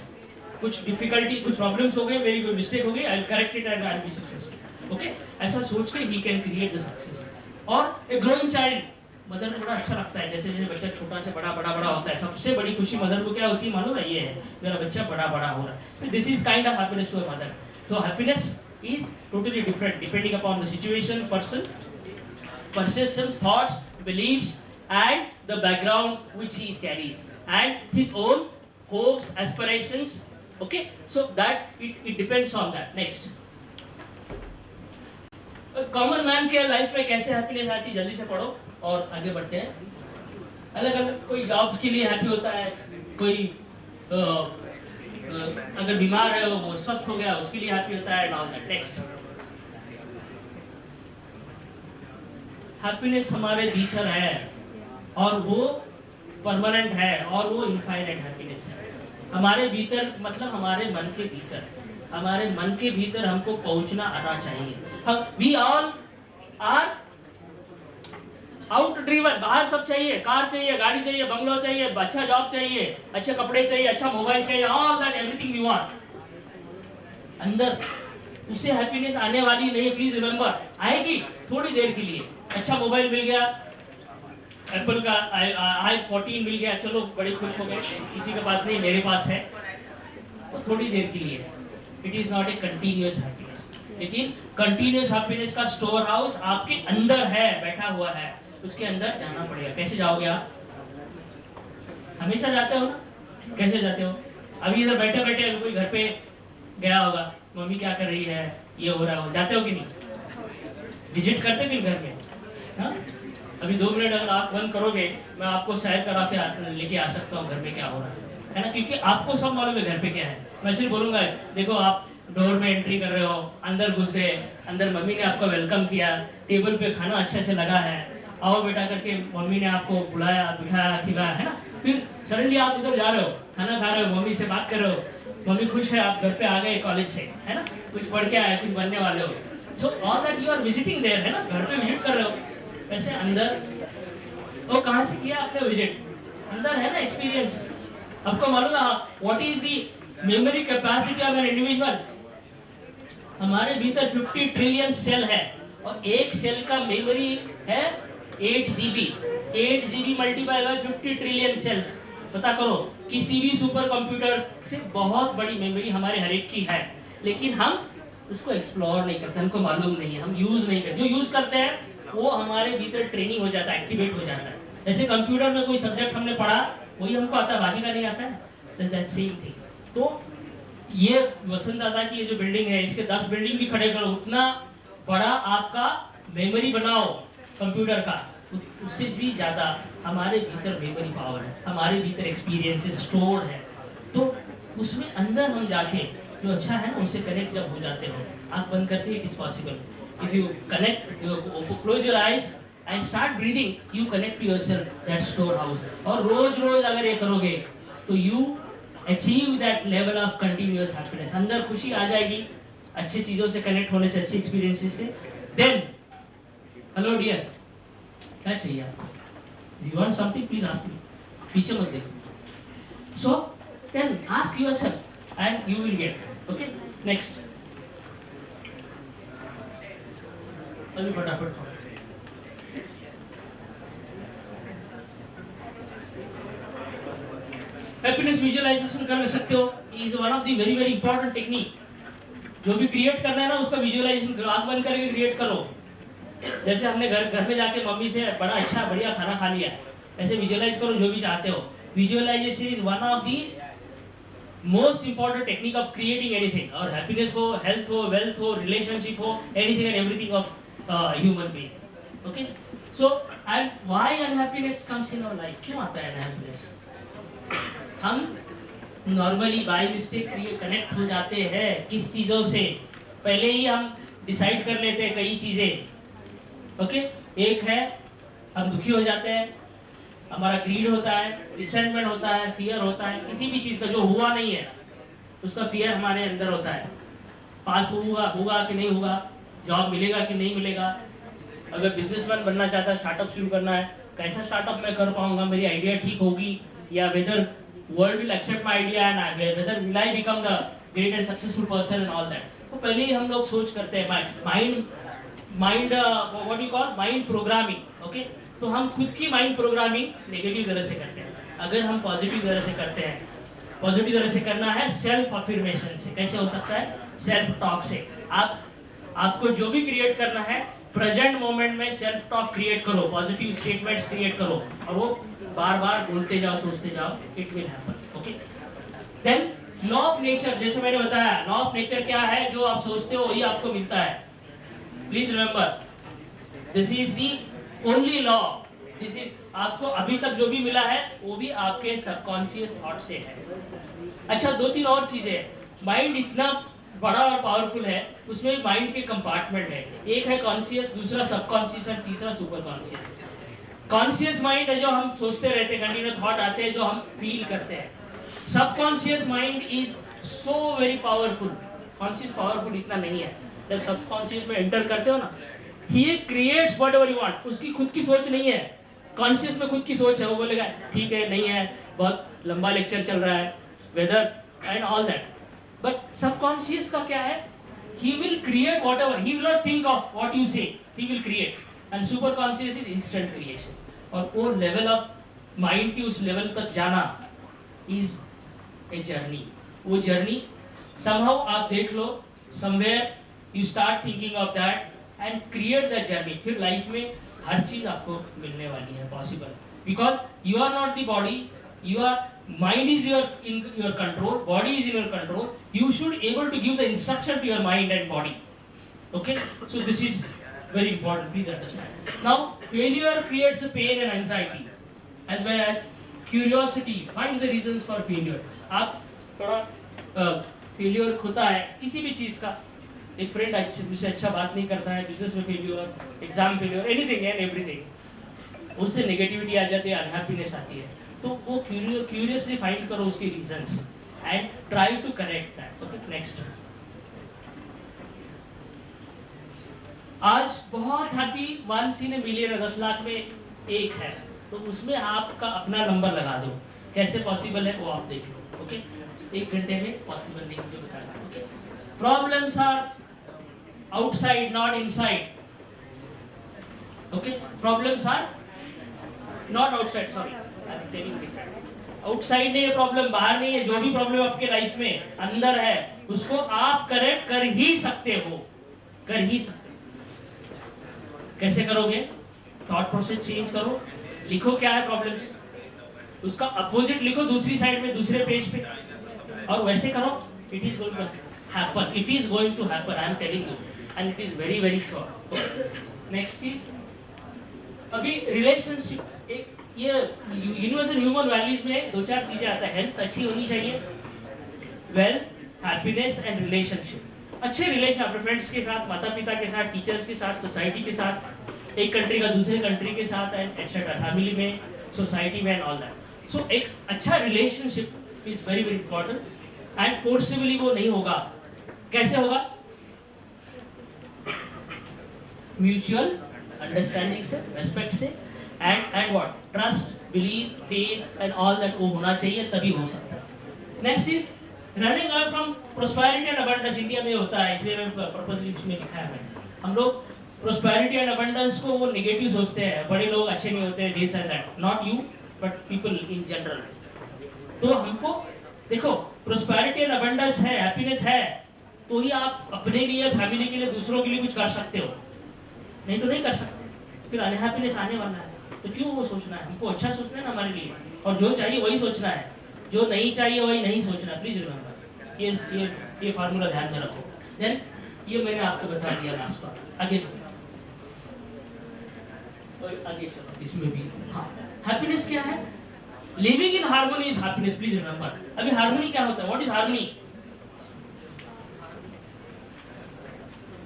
कुछ डिफिकल्टी, कुछ प्रॉब्लम्स हो गए, मेरी कोई मिस्टेक हो गई, I will correct it and I will be successful. Okay, ऐसा सोच के he can create the success. और एक ग्रोइंग चाइल्ड, मदर को बड़ा अच्छा लगता है, जैसे जैसे बच्चा छोटा से बड़ा होता है, सबसे बड़ी खुशी मदर को क्या होती है मालूम है? ये है, मेरा बच्चा बड़ा हो रहा है। This is kind of happiness to a mother. तो happiness is totally different depending upon the situation, person, perceptions, thoughts, beliefs and the background which he carries and his own hopes, aspirations. Okay, so that it depends on that. Next, common man के life में कैसे happiness आती है? जल्दी से पढ़ो और आगे बढ़ते हैं। अलग अलग, कोई जॉब के लिए हैप्पी होता है, कोई अगर बीमार है वो स्वस्थ हो गया उसके लिए हैप्पी होता है, ऑल दैट। नेक्स्ट, हैप्पीनेस हमारे भीतर है और वो परमानेंट है और वो इनफाइनाइट हैप्पीनेस है। हमारे भीतर मतलब हमारे मन के भीतर, हमारे मन के भीतर हमको पहुंचना आना चाहिए। हम we all are out driven, बाहर सब चाहिए, कार चाहिए, गाड़ी चाहिए, बंगलो चाहिए, अच्छा जॉब चाहिए, अच्छे कपड़े चाहिए, अच्छा मोबाइल चाहिए, all that everything we want. अंदर उससे हैप्पीनेस आने वाली नहीं, प्लीज रिमेंबर, आएगी थोड़ी देर के लिए। अच्छा मोबाइल मिल गया, एप्पल का i14 मिल गया, चलो बड़े खुश हो गए, किसी के पास नहीं, मेरे पास है, वो थोड़ी देर के लिए। It is not a continuous happiness. लेकिन कंटिन्यूअस हैप्पीनेस का स्टोर हाउस आपके अंदर है, बैठा हुआ है, उसके अंदर जाना पड़ेगा। कैसे जाओगे आप? हमेशा जाते हो ना? कैसे जाते हो? अभी इधर बैठे बैठे कोई घर पे गया होगा, मम्मी क्या कर रही है, ये हो रहा हो, जाते हो कि नहीं? विजिट करते हो कि घर में? हाँ, अभी 2 मिनट अगर आप बंद करोगे, मैं आपको सैर करा के लेके आ सकता हूँ घर में क्या हो रहा है ना, क्योंकि आपको सब मालूम है घर पे क्या है। मैं सिर्फ बोलूंगा, देखो आप डोर में एंट्री कर रहे हो, अंदर घुस गए, अंदर मम्मी ने आपको वेलकम किया, टेबल पे खाना अच्छे से लगा है, आओ बेटा करके मम्मी ने आपको बुलाया, बिठाया, खिलाया, है ना। फिर सडनली आप उधर जा रहे हो, खाना खा रहे हो, मम्मी से बात कर रहे हो, मम्मी खुश है, आप घर पे आ गए कॉलेज से, है ना, कुछ पढ़ के आए, कुछ बनने वाले हो। So all that you are visiting there, है ना, घर पे विजिट कर रहे हो। वैसे अंदर वो कहाँ से किया आपने विजिट? अंदर है ना एक्सपीरियंस। आपको मालूम है what is the memory capacity of an individual? हमारे भीतर 50 ट्रिलियन सेल है और एक सेल का मेमोरी है 8 GB। 8 GB multiply by 50 trillion cells. पता करो, किसी भी सुपर कंप्यूटर से बहुत बड़ी मेमोरी हमारे हर एक की है, लेकिन हम उसको एक्सप्लोर नहीं करते, हमको मालूम नहीं है, हम यूज नहीं करते। जो यूज करते हैं वो हमारे भीतर ट्रेनिंग हो जाता है, एक्टिवेट हो जाता है। जैसे कंप्यूटर में कोई सब्जेक्ट हमने पढ़ा, वही हमको आता है, बाकी का नहीं आता है, दैट सेम थिंग। तो ये वसंत दादा की ये जो बिल्डिंग है, इसके 10 बिल्डिंग भी खड़े करो, उतना बड़ा आपका मेमोरी बनाओ कंप्यूटर का, उससे भी ज्यादा हमारे भीतर मेमोरी पावर है, हमारे भीतर एक्सपीरियंसेस स्टोर्ड है। तो उसमें अंदर हम जाके जो अच्छा है ना उससे कनेक्ट जब हो जाते हो, आंख बंद करके, it is possible. If you connect, you close your eyes and start breathing, you connect to yourself that store house. और रोज रोज अगर ये करोगे तो you achieve that level of continuous happiness. अंदर खुशी आ जाएगी अच्छी चीजों से कनेक्ट होने से, अच्छी एक्सपीरियंसेस से। देन हेलो डियर, क्या चाहिए आपको? You want something, please ask me, पीछे मत देखो। So then ask yourself and you will get. Okay, next, अभी फटाफट थोड़ा। हैप्पीनेस विजुअलाइजेशन कर सकते हो, is one of the very very important technique. जो भी क्रिएट करना है ना उसका विजुअलाइजेशन करो, आंख बंद करके क्रिएट करो। जैसे हमने घर में जाके मम्मी से बड़ा अच्छा बढ़िया खाना खा लिया, ऐसे विजुअलाइज करो जो भी चाहते हो। Visualization is one of the most important technique of creating anything, और हैप्पीनेस हो, हेल्थ हो, वेल्थ हो, रिलेशनशिप हो, anything and everything of human being. Okay, so and why unhappiness comes in our life? क्यों आता है अनहैप्पीनेस? हम normally by mistake connect हो जाते हैं किस चीज़ों से, पहले ही हम डिसाइड कर लेते हैं कई चीज़ें। ओके, एक है हम दुखी हो जाते हैं, हमारा ग्रीड होता है, रिसेंटमेंट होता है, फियर होता है, किसी भी चीज़ का जो हुआ नहीं है उसका फियर हमारे अंदर होता है। पास होगा कि नहीं होगा, जॉब मिलेगा कि नहीं मिलेगा, अगर बिजनेसमैन बनना चाहता है, स्टार्टअप शुरू करना है, कैसा स्टार्टअप मैं कर पाऊंगा, मेरी आइडिया ठीक होगी, या whether world will accept my idea and whether will I become the great and successful person and all that. तो पहले ही हम लोग सोच करते हैं mind what you call mind programming. Okay, तो हम खुद की माइंड प्रोग्रामिंग नेगेटिव तरह से करते हैं। अगर हम पॉजिटिव तरह से करते हैं, पॉजिटिव तरह से करना है सेल्फ अफर्मेशन से। कैसे हो सकता है? सेल्फ टॉक से। आपको जो भी क्रिएट करना है प्रेजेंट मोमेंट में सेल्फ टॉक क्रिएट करो, पॉजिटिव स्टेटमेंट्स क्रिएट करो, और वो बार बार बोलते जाओ, सोचते जाओ, it will happen. Okay, then law of nature, जैसे मैंने बताया, लॉ ऑफ नेचर क्या है? जो आप सोचते हो वही आपको मिलता है। Please remember, this is the only law. This is आपको अभी तक जो भी मिला है वो भी आपके सबकॉन्शियस थॉट से है। अच्छा, दो तीन और चीजें। माइंड इतना बड़ा और पावरफुल है, उसमें माइंड के कंपार्टमेंट है। एक है कॉन्शियस, दूसरा सबकॉन्शियस, और तीसरा सुपर कॉन्शियस। कॉन्शियस माइंड है जो हम सोचते रहते हैं, कंटिन्यू थॉट आते हैं जो हम फील करते हैं। Subconscious mind is so very powerful. Conscious powerful इतना नहीं है। जब सबकॉन्शियस में एंटर करते हो ना, he creates whatever you want. उसकी खुद की सोच नहीं है। कॉन्शियस में खुद की सोच है, वो बोलेगा ठीक है, नहीं है, बहुत लंबा लेक्चर चल रहा है, whether and all that. But subconscious का क्या है? he will create whatever, he will not think of what you say, he will create. And super conscious is instant creation. और वो लेवल ऑफ माइंड की उस लेवल तक जाना is a journey. वो जर्नी somehow आप देख लो, somewhere you start thinking of that and create that journey। फिर लाइफ में हर चीज आपको मिलने वाली है, possible, because you are not the body, you are mind is in your control, body is in your control. You should able to give the instruction to your mind and body. Okay, so this is very important, please understand. Now failure creates the pain and anxiety as well as curiosity. Find the reasons for failure. आप थोड़ा failure होता है किसी भी चीज का, एक friend मुझसे अच्छा बात नहीं करता है, बिजनेस में failure, exam failure, anything and everything, उससे नेगेटिविटी आ जाती है, अनहैप्पीनेस आती है। तो वो क्यूरियसली फाइंड करो उसके reasons and try to correct that. Okay, next. आज बहुत happy, 1 in a million, 10 lakh में एक है, तो उसमें आपका अपना नंबर लगा दो। कैसे पॉसिबल है वो आप देख लो। ओके, 1 घंटे में पॉसिबल नहीं, मुझे बताना। Okay, problems are outside not inside. Okay, problems are not outside, sorry, outside नहीं है प्रॉब्लम, बाहर नहीं है। जो भी प्रॉब्लम आपके लाइफ में अंदर है उसको आप करेक्ट कर ही सकते हो, कर ही सकते हो। कैसे करोगे? थॉट प्रोसेस चेंज करो, लिखो क्या है प्रॉब्लम्स, उसका अपोजिट लिखो दूसरी साइड में, दूसरे पेज पे, और वैसे करो। It is going to happen, it is going to happen, I am telling you, and it is very very sure. Next is अभी रिलेशनशिप। एक ये यूनिवर्सल ह्यूमन वैल्यूज में 2-4 चीजें आता है। हेल्थ अच्छी होनी चाहिए, वेल्थ, हैप्पीनेस एंड रिलेशनशिप। अच्छे रिलेशन अपने फ्रेंड्स के साथ, माता पिता के साथ, टीचर्स के साथ, सोसाइटी के साथ, एक कंट्री का दूसरे कंट्री के साथ, एंड एटसेट्रा, फैमिली में, सोसाइटी में, एंड ऑल दैट। सो एक अच्छा relationship is very very important, and forcibly वो नहीं होगा। कैसे होगा? म्यूचुअल अंडरस्टैंडिंग से, रेस्पेक्ट से, and what? Trust, belief, faith and all that वो होना चाहिए, तभी हो सकता है। Next is running away from prosperity and abundance। India में होता है, इसलिए मैं पर्पसली इसमें लिखा है। हम लोग प्रोस्पेरिटी एंड अबंडेंस को वो नेगेटिव सोचते हैं, बड़े लोग अच्छे नहीं होते, this and that, not you but people in general. तो हमको देखो प्रोस्पेरिटी एंड अबंडेंस है, हैप्पीनेस है, तो ही आप अपने लिए, फैमिली के लिए, दूसरों के लिए कुछ कर सकते हो, नहीं तो नहीं कर सकते। फिर अनहैप्पीनेस आने वाला है, तो क्यों वो सोचना है? हमको अच्छा सोचना है ना हमारे लिए, और जो चाहिए वही सोचना है, जो नहीं चाहिए वही नहीं सोचना। प्लीज रिमेंबर, ये फार्मूला ध्यान में रखो। देन ये मैंने आपको बता दिया लास्ट बार। आगे चलो, इसमें भी हाँ, हैप्पीनेस क्या है? Living in harmony is happiness. Please remember, अभी हार्मनी क्या होता है? What is harmony?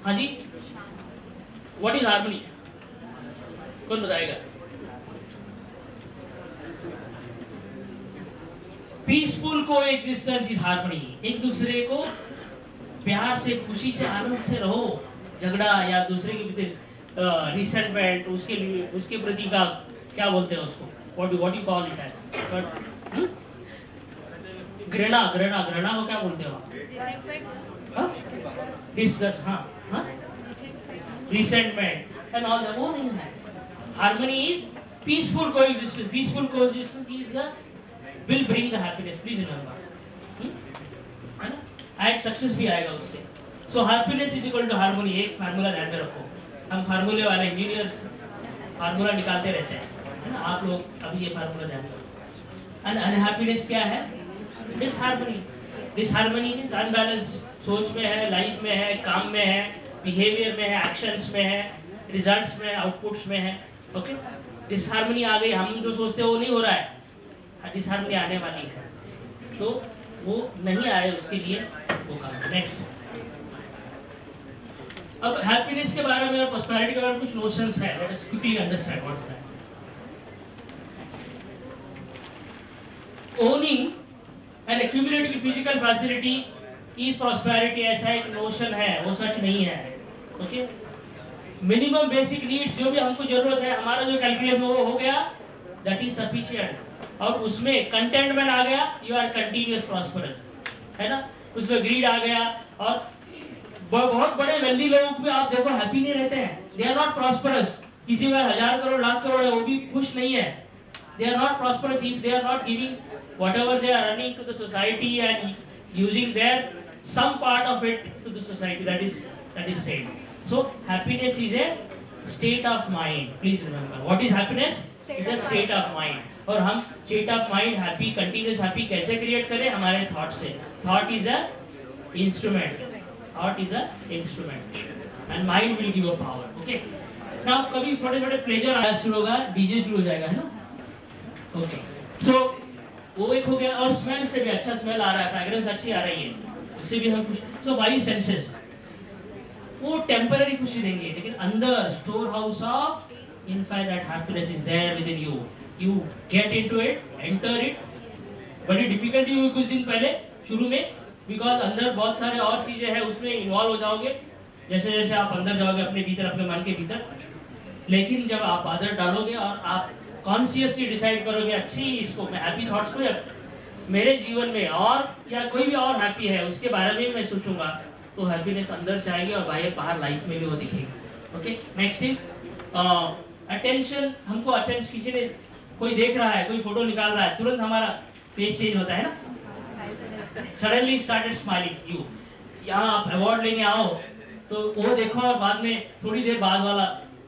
हाँ जी, व्हाट इज हार्मनी? कौन बताएगा? पीसफुल को एग्जिस्टेंस इज हार्मनी। एक दूसरे को प्यार से, खुशी से, आनंद से रहो। झगड़ा या दूसरे के प्रति रिसेंटमेंट, उसके प्रति का क्या बोलते हैं उसको, what you call it as, घृणा को क्या बोलते हो? डिस्गस्ट, हाँ, रिसेंटमेंट एंड ऑल दैट, वो नहीं है। Harmony is peaceful coexistence. Peaceful coexistence is the will bring the happiness. Please remember, and success भी आएगा उससे। So happiness is equal to harmony। एक फार्मूला ध्यान में रखो, हम फार्मूले वाले इंजीनियर्स फार्मूला निकालते रहते हैं, है ना? आप लोग अभी ये फार्मूला ध्यान में रखो। एंड अनहैप्पीनेस क्या है? डिसहार्मनी। डिसहार्मनी मींस अनबैलेंस, सोच में है, लाइफ में है, काम में है, बिहेवियर में है, एक्शंस में है, रिजल्ट्स में, आउटपुट्स में है। ओके, डिसहार्मनी आ गई, हम जो सोचते हैं वो नहीं हो रहा है, डिसहार्मनी आने वाली है, तो वो नहीं आए उसके लिए वो काम। नेक्स्ट, अब हैप्पीनेस के बारे में और प्रॉस्पेरिटी के बारे में कुछ नोशंस है, let us quickly understand what is that. Owning and accumulating physical facility is prosperity, ऐसा एक नोशन है, वो सच नहीं है। ओके, मिनिमम बेसिक नीड्स, जो भी हमको जरूरत है, हमारा जो कैलकुलेशन वो हो गया, दैट इज सफिशिएंट। और उसमें कंटेंटमेंट आ गया, यू आर कंटिन्यूअस प्रॉस्परस, है ना? उसमें ग्रीड आ गया, और बहुत बड़े वेल्दी लोग भी आप देखो हैप्पी नहीं रहते हैं, दे आर नॉट प्रॉस्परस। किसी में 1000 करोड़, लाख करोड़ है, वो भी खुश नहीं है, they are not prosperous if they are not giving whatever they are earning to the society and using their some part of it to the society, that is said. So happiness is a state of mind. Please remember, what is happiness? It's a state of mind. और हम state of mind happy, continuous happy कैसे create करें? हमारे thought से। Thought is a instrument, thought is a instrument and mind will give a power. Okay, now कभी छोटे छोटे pleasure आना शुरू होगा, डीजे शुरू हो जाएगा, है ना? ओके, सो वो एक हो गया। और स्मेल से भी अच्छा स्मेल आ रहा है, फ्रेग्रेंस अच्छी आ रही है, उससे भी हम खुश। सो फाइव सेंसेस वो टेम्पररी खुशी देंगे, लेकिन अंदर store house of infinite happiness is there within you. You get into it, enter it। बड़ी डिफिकल्टी हुई कुछ दिन पहले शुरू में, बिकॉज अंदर बहुत सारे और चीजें हैं, उसमें इन्वॉल्व हो जाओगे जैसे जैसे आप अंदर जाओगे अपने भीतर, अपने मन के भीतर। लेकिन जब आप आदत डालोगे और आप कॉन्शियसली डिसाइड करोगे, अच्छी इसको मैं हैप्पी थॉट्स को मेरे जीवन में और या कोई भी और हैप्पी है उसके बारे में मैं सोचूंगा, तो हैप्पीनेस अंदर से आएगी और बाहर लाइफ में भी वो दिखेगी। Okay, next is attention. हमको अटेंशन, किसी ने कोई देख रहा है, कोई फोटो निकाल रहा है, तुरंत हमारा फेस चेंज होता है ना, सडनली स्टार्टेड स्माइलिंग। यू यहाँ आप अवार्ड लेने आओ तो वो देखो, और बाद में थोड़ी देर बाद वाला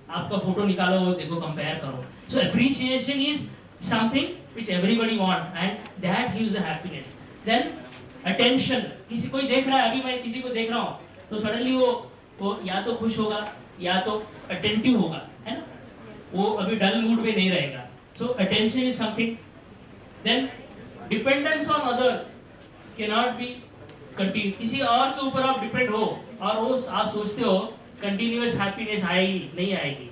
आपका फोटो निकालो, वो देखो, कंपेयर करो। So appreciation is something which everybody want and that gives a happiness. Then attention, किसी कोई देख रहा है, अभी मैं किसी को देख रहा हूँ तो सडनली वो या तो खुश होगा या तो अटेंटिव होगा, है ना? वो अभी डल मूड में नहीं रहेगा। So attention is something. Then dependence on other cannot be continued. किसी और के ऊपर आप डिपेंड हो और वो आप सोचते हो कंटिन्यूअस हैप्पीनेस आएगी, नहीं आएगी।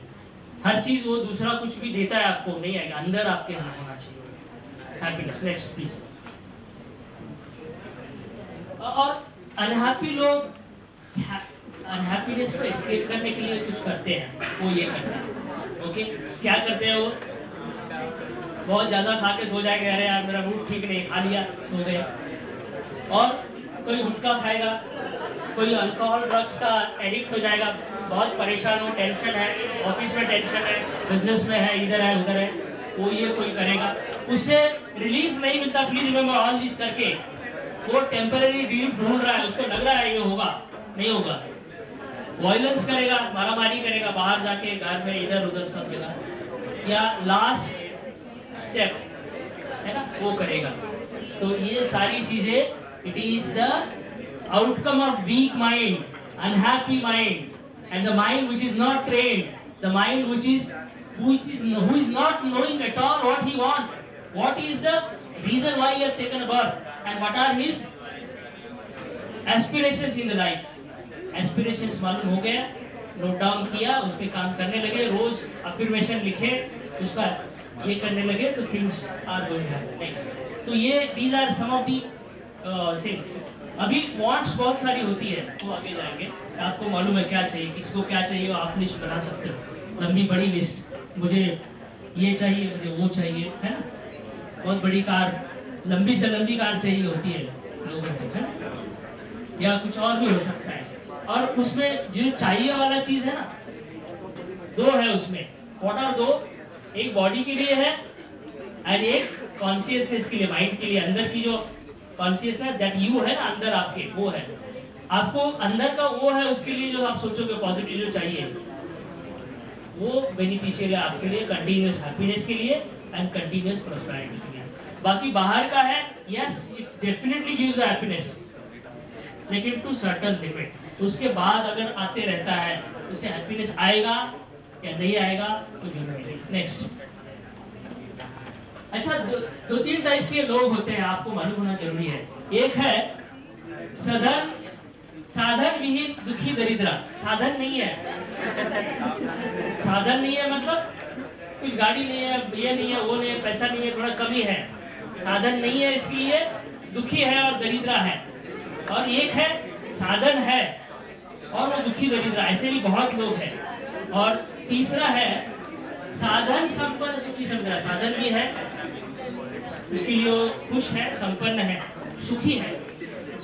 हर चीज वो दूसरा कुछ भी देता है आपको, नहीं आएगा, अंदर आपके होना चाहिए हैप्पीनेस। Next please. और अनहैप्पी लोग अनहैप्पीनेस को एस्केप करने के लिए कुछ करते हैं, वो ये करते हैं। ओके, क्या करते हैं? वो बहुत ज्यादा खा के सो जाएंगे, अरे यार मेरा मूड ठीक नहीं, खा लिया, सो गए। और कोई गुटखा खाएगा, कोई अल्कोहल ड्रग्स का एडिक्ट हो जाएगा, बहुत परेशान हो, टेंशन है, ऑफिस में टेंशन है, बिजनेस में है, इधर है उधर है, वो ये कोई करेगा, उससे रिलीफ नहीं मिलता। प्लीज रिमेंबर ऑल दिस करके वो टेम्पररी रिलीफ ढूंढ रहा है, उसको लग रहा है ये होगा, नहीं होगा। वायलेंस करेगा, मारामारी करेगा, बाहर जाके घर में इधर उधर सब जगह, या लास्ट स्टेप है ना वो करेगा। तो ये सारी चीजें, it is the outcome of weak mind, unhappy mind, and the mind which is not trained, the mind which is who is not knowing at all what he want, what is the reason why he has taken a birth, and what are his aspirations in the life. Aspirations मालूम हो गया, note down किया, उस पे काम करने लगे, रोज affirmation लिखे, उसका ये करने लगे, तो things are going to happen. Next, तो ये these are some of the things. अभी वांट्स बहुत सारी होती है, वो आगे जाएंगे, आपको मालूम है क्या चाहिए, किसको क्या चाहिए, आप लिस्ट बना सकते हो, लंबी बड़ी लिस्ट, मुझे ये चाहिए, मुझे वो चाहिए, है ना। बहुत बड़ी कार, लंबी से लंबी कार चाहिए होती है लोगों को, है ना, या कुछ और भी हो सकता है। और उसमें जो चाहिए वाला चीज है ना, दो है उसमें। व्हाट आर दो? एक बॉडी के लिए है एंड एक कॉन्शियसनेस के लिए, माइंड के लिए। अंदर की जो कॉन्शियसनेस, दैट यू है ना अंदर आपके, वो है आपको अंदर का, वो है उसके लिए जो आप सोचोगे पॉजिटिव जो चाहिए, वो बेनिफिशियल है आपके लिए, कंटिन्यूअस हैप्पीनेस के लिए एंड कंटिन्यूअस प्रॉस्पेरिटी के लिए। बाकी बाहर का है, yes it definitely gives happiness, लेकिन टू सर्टेन लिमिट। उसके बाद अगर आते रहता है, उससे हैप्पीनेस आएगा या नहीं आएगा तो जरूरी नहीं। नेक्स्ट, अच्छा, दो तीन टाइप के लोग होते हैं, आपको मालूम होना जरूरी है। एक है साधन विहीन दुखी दरिद्र। साधन नहीं है, साधन नहीं है मतलब कुछ गाड़ी नहीं है, ये नहीं है, वो नहीं है, पैसा नहीं है, थोड़ा कमी है, साधन नहीं है, इसके लिए दुखी है और दरिद्र है। और एक है साधन है और वो दुखी दरिद्र, ऐसे भी बहुत लोग हैं। और तीसरा है साधन संपन्न सुखी समृद्ध। साधन भी है, उसके लिए वो खुश है, संपन्न है, सुखी है,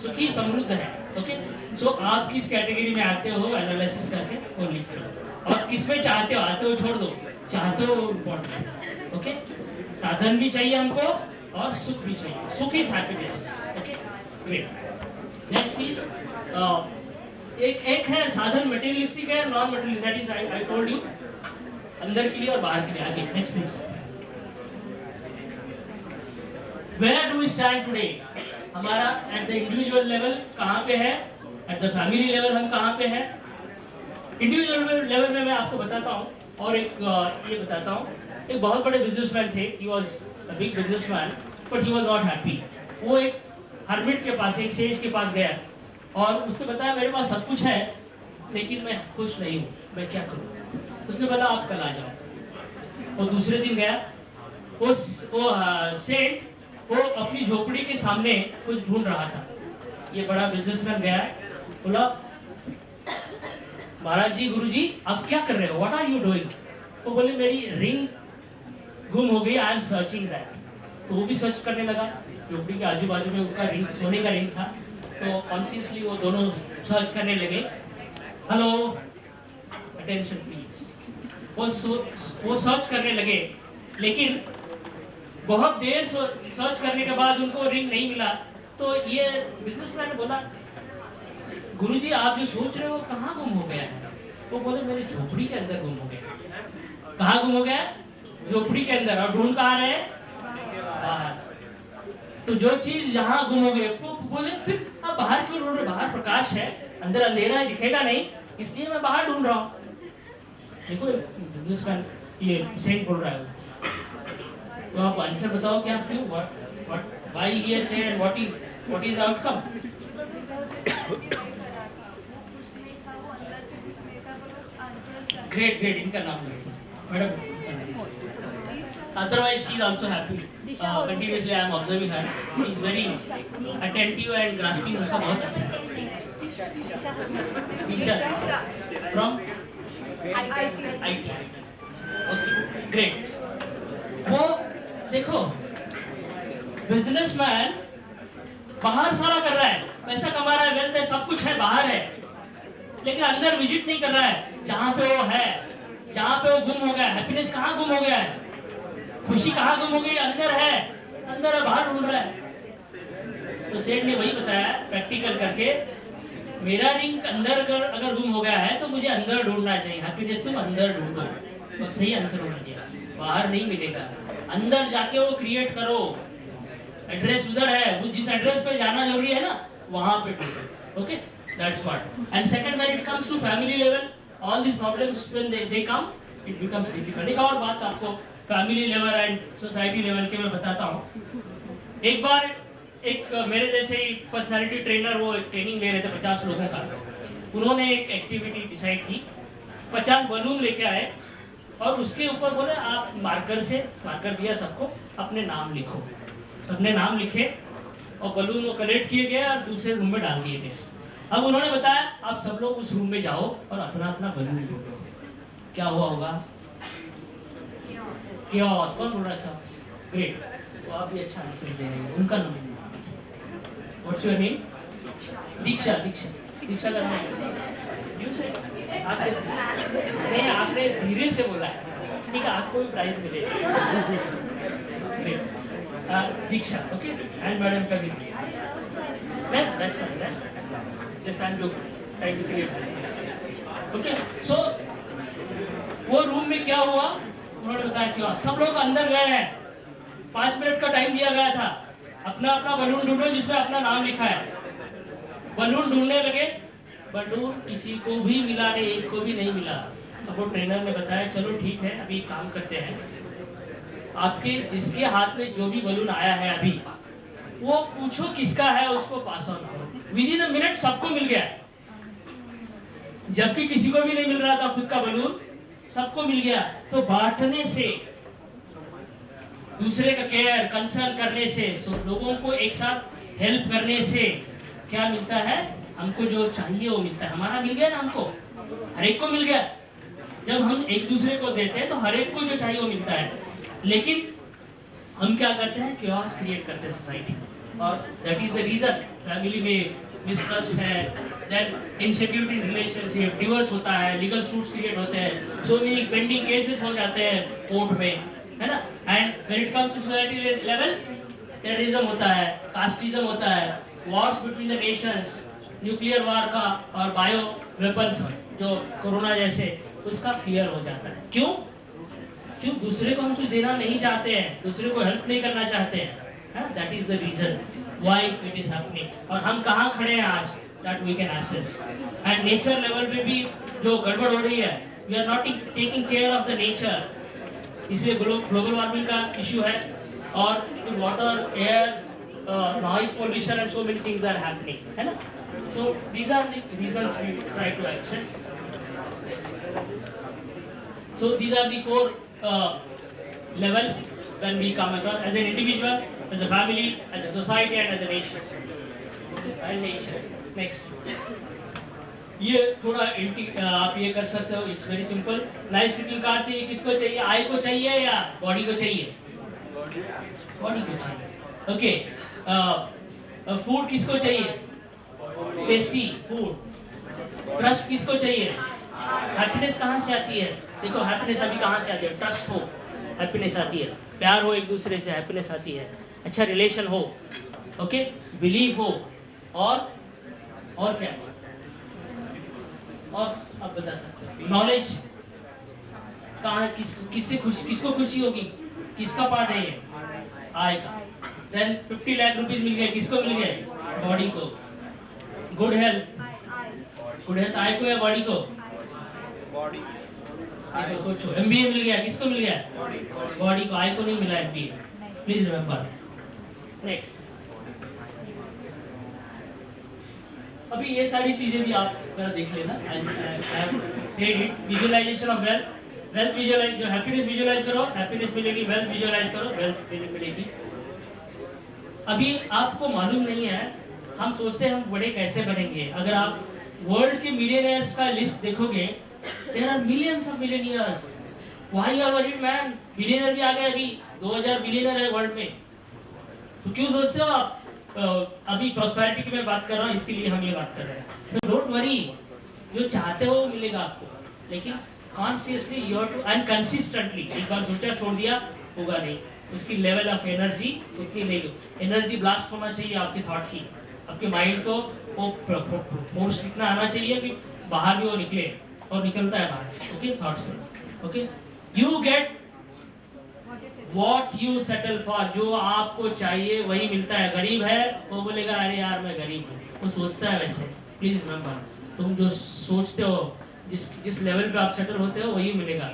सुखी समृद्ध है। ओके, सो आप किस कैटेगरी में आते हो, एनालिसिस करके वो लिख लो। और किस में चाहते हो, आते हो छोड़ दो, चाहते हो इम्पोर्टेंट। ओके, साधन भी चाहिए हमको और सुख भी चाहिए, सुख is happiness. Okay, great. Next is एक है साधन मटेरियलिस्टिक है, non materialistic, that is I told you, अंदर के लिए और बाहर के लिए। आगे next please. Where do we stand today? हमारा at the individual level कहाँ पे है, at the family level हम कहाँ पे है। individual level में मैं आपको बताता हूँ, और एक ये बताता हूँ। एक बहुत बड़े बिजनेसमैन थे, he was a big businessman, but he was not happy। वो एक हर्मिट के पास, एक सेज के पास गया और उसने बताया मेरे पास सब कुछ है लेकिन मैं खुश नहीं हूँ, मैं क्या करूँ। उसने बोला आप कल आ जाओ। वो दूसरे दिन गया, वो सेठ वो अपनी झोपड़ी के सामने कुछ ढूंढ रहा था। ये बड़ा बिजनेसमैन गया, बोला महाराज जी, गुरु जी, आप क्या कर रहे हो, व्हाट आर यू डूइंग। वो बोले मेरी रिंग गुम हो गई, आई एम सर्चिंग दैट। तो वो भी सर्च करने लगा, झोपड़ी के आजू बाजू में उसका रिंग, सोने का रिंग था। तो कॉन्शियसली वो दोनों सर्च करने लगे। Hello, attention please. वो सर्च करने लगे, लेकिन बहुत देर सर्च करने के बाद उनको रिंग नहीं मिला। तो ये बिजनेसमैन ने बोला गुरुजी आप जो सोच रहे हो कहाँ गुम हो गया है। वो बोले मेरे झोपड़ी के अंदर गुम हो गया। कहाँ गुम हो गया? झोपड़ी के अंदर। और ढूंढ कहाँ रहे? बाहर। तो जो चीज जहाँ गुम हो गई, वो बोले फिर आप बाहर क्यों ढूंढ रहे? बाहर प्रकाश है, अंदर अंधेरा है, दिखेगा नहीं, इसलिए मैं बाहर ढूंढ रहा हूँ। देखो बिजनेसमैन ये सेम बोल रहा है। तो आप आंसर बताओ क्या, क्यों, why he has said, what is outcome. Great, इनका नाम madam. Otherwise, she is also happy. Continuously, I am observing her. She is very attentive and grasping. उसका बहुत अच्छा है। Disha from IT. Okay, great. वो देखो, बिजनेसमैन बाहर सारा कर रहा है, पैसा कमा रहा है, वेल्थ है, सब कुछ है, बाहर है, लेकिन अंदर विजिट नहीं कर रहा है जहां पे वो है, जहां पे वो गुम हो गया। हैप्पीनेस कहाँ गुम हो गया है, खुशी कहाँ गुम हो गई? अंदर है, अंदर है, बाहर ढूंढ रहा है। तो सेठ ने वही बताया प्रैक्टिकल करके, मेरा रिंग अंदर अगर गुम हो गया है तो मुझे अंदर ढूंढना चाहिए। हैप्पीनेस तुम अंदर ढूंढो। तो सही आंसर होना चाहिए, बाहर नहीं मिलेगा, अंदर जाके वो क्रिएट करो। एड्रेस उधर है, वो जिस एड्रेस पे जाना जरूरी है ना, वहां पे ढूंढो। Okay, that's what. And second, when it comes to family level, all this problems when they come, it becomes difficult. एक और बात आपको family level and society level के मैं बताता हूँ। एक बार एक मेरे जैसे ही पर्सनालिटी ट्रेनर, वो एक ट्रेनिंग ले रहे थे 50 लोगों का। उन्होंने एक एक्टिविटी डिसाइड की, 50 बलून लेके आए और उसके ऊपर बोले आप मार्कर दिया सबको, अपने नाम लिखो। सबने नाम लिखे और बलून वो कलेक्ट किए गए और दूसरे रूम में डाल दिए गए। अब उन्होंने बताया आप सब लोग उस रूम में जाओ और अपना अपना बलून ढूंढो। क्या हुआ होगा? chaos। कौन बोल रहा था? ग्रेट, तो आप भी अच्छा आंसर दे रहे हैं। उनका नाम व्हाट्स योर नेम? दीक्षा। दीक्षा का नाम यू से आपने नहीं, आपने धीरे से बोला है, ठीक है, आपको भी प्राइज मिलेगा। दीक्षा, ओके। एंड मैडम का भी just I am trying to create happiness. Okay, so वो रूम में क्या हुआ उन्होंने बताया। क्यों? सब लोग अंदर गए हैं, 5 मिनट का टाइम दिया गया था, अपना अपना बलून ढूंढो जिसमें अपना नाम लिखा है। बलून ढूंढने लगे, बलून किसी को भी मिला नहीं, एक को भी नहीं मिला। अब वो ट्रेनर ने बताया चलो ठीक है, अभी काम करते हैं, आपके जिसके हाथ में जो भी बलून आया है अभी, वो पूछो किसका है, उसको पास ऑन करो। विदिन अ मिनट सबको मिल गया, जबकि किसी को भी नहीं मिल रहा था खुद का बलून, सबको मिल गया। तो बांटने से, दूसरे का केयर कंसर्न करने से, लोगों को एक साथ हेल्प करने से क्या मिलता है? हमको जो चाहिए वो मिलता है। हमारा मिल गया ना, हमको हर एक को मिल गया। जब हम एक दूसरे को देते हैं तो हर एक को जो चाहिए वो मिलता है। लेकिन हम क्या करते हैं? chaos क्रिएट करते हैं सोसाइटी, और that is the reason family में मिसट्रस्ट है, then insecurity in relationship, divorce होता है, लीगल सूट्स क्रिएट होते हैं, सो मेनी पेंडिंग केसेस हो जाते हैं कोर्ट में, है ना। And when it comes to society level, terrorism होता है, कास्टिज्म होता है, wars between the nations, nuclear war का और बायो वेपन्स जो कोरोना जैसे, उसका फियर हो जाता है। क्यों? दूसरे को हम कुछ देना नहीं चाहते हैं, दूसरे को हेल्प नहीं करना चाहते हैं। That is the reason why it is happening. और हम कहाँ खड़े हैं आज, that we can assess. And nature level पे भी जो गड़बड़ हो रही है, we are not taking care of the nature, इसलिए ग्लोबल वार्मिंग का इश्यू है। और water, air, noise pollution and so many things are happening, है ना। So these are the reasons we try to access. So these are the 4 levels when we come across as an individual, as a family, as a society and as a nation. And nation. Next. ये थोड़ा आप ये कर सकते हो, it's very simple. Nice looking car चाहिए, किसको चाहिए? आई को चाहिए या बॉडी को चाहिए? बॉडी को चाहिए। ओके, फूड किसको चाहिए? Tasty food. ट्रस्ट किसको चाहिए? हैप्पीनेस कहाँ से आती है? देखो हैप्पीनेस अभी कहाँ से आती है? ट्रस्ट हो, हैप्पीनेस आती है। प्यार हो एक दूसरे से, हैप्पीनेस आती है। अच्छा रिलेशन हो, ओके, बिलीव हो, और क्या? और आप बता सकते हो? नॉलेज कहाँ है? किसको खुशी होगी? किसका पार्ट है ये? आय का। देन 50 लाख रुपीस मिल गए, किसको मिल गए? बॉडी को। गुड हेल्थ आय को या बॉडी को? बॉडी। देखो सोचो, MBA मिल गया, किसको मिल गया? बॉडी को। आय को नहीं मिला MBA, प्लीज रिमेंबर। नेक्स्ट, अभी ये सारी चीजें भी आप जरा देख लेना। Said it, visualization of wealth visualize, जो हैप्पीनेस विजुअलाइज करो, हैप्पीनेस मिलेगी। वेल्थ विजुअलाइज करो, वेल्थ मिलेगी। अभी आपको मालूम नहीं है, हम सोचते हैं हम बड़े कैसे बनेंगे। अगर आप वर्ल्ड के मिलियनेयर्स का लिस्ट देखोगे, there are millions of millionaires. Why you are worried man? Billionaire भी आ गए, अभी 2000 बिलियनर है वर्ल्ड में। तो क्यों सोचते हो आप अभी प्रॉस्पेरिटी की मैं बात कर रहा हूँ, इसके लिए हम ये बात कर रहे हैं। तो डोंट वरी, जो चाहते हो वो मिलेगा आपको, लेकिन consciously you have to and consistently. एक बार सोचा छोड़ दिया होगा नहीं, उसकी लेवल ऑफ एनर्जी उतनी नहीं लो। एनर्जी ब्लास्ट होना चाहिए आपके थॉट की, आपके माइंड को वो फोर्स इतना आना चाहिए कि बाहर भी वो निकले, और निकलता है बाहर। ओके, थॉट से। Okay, you get what you settle for. जो आपको चाहिए वही मिलता है। गरीब है वो बोलेगा अरे यार मैं गरीब हूँ, वो सोचता है वैसे। प्लीज रिमेंबर, तुम जो सोचते हो, जिस लेवल पे आप सेटल होते हो वही मिलेगा।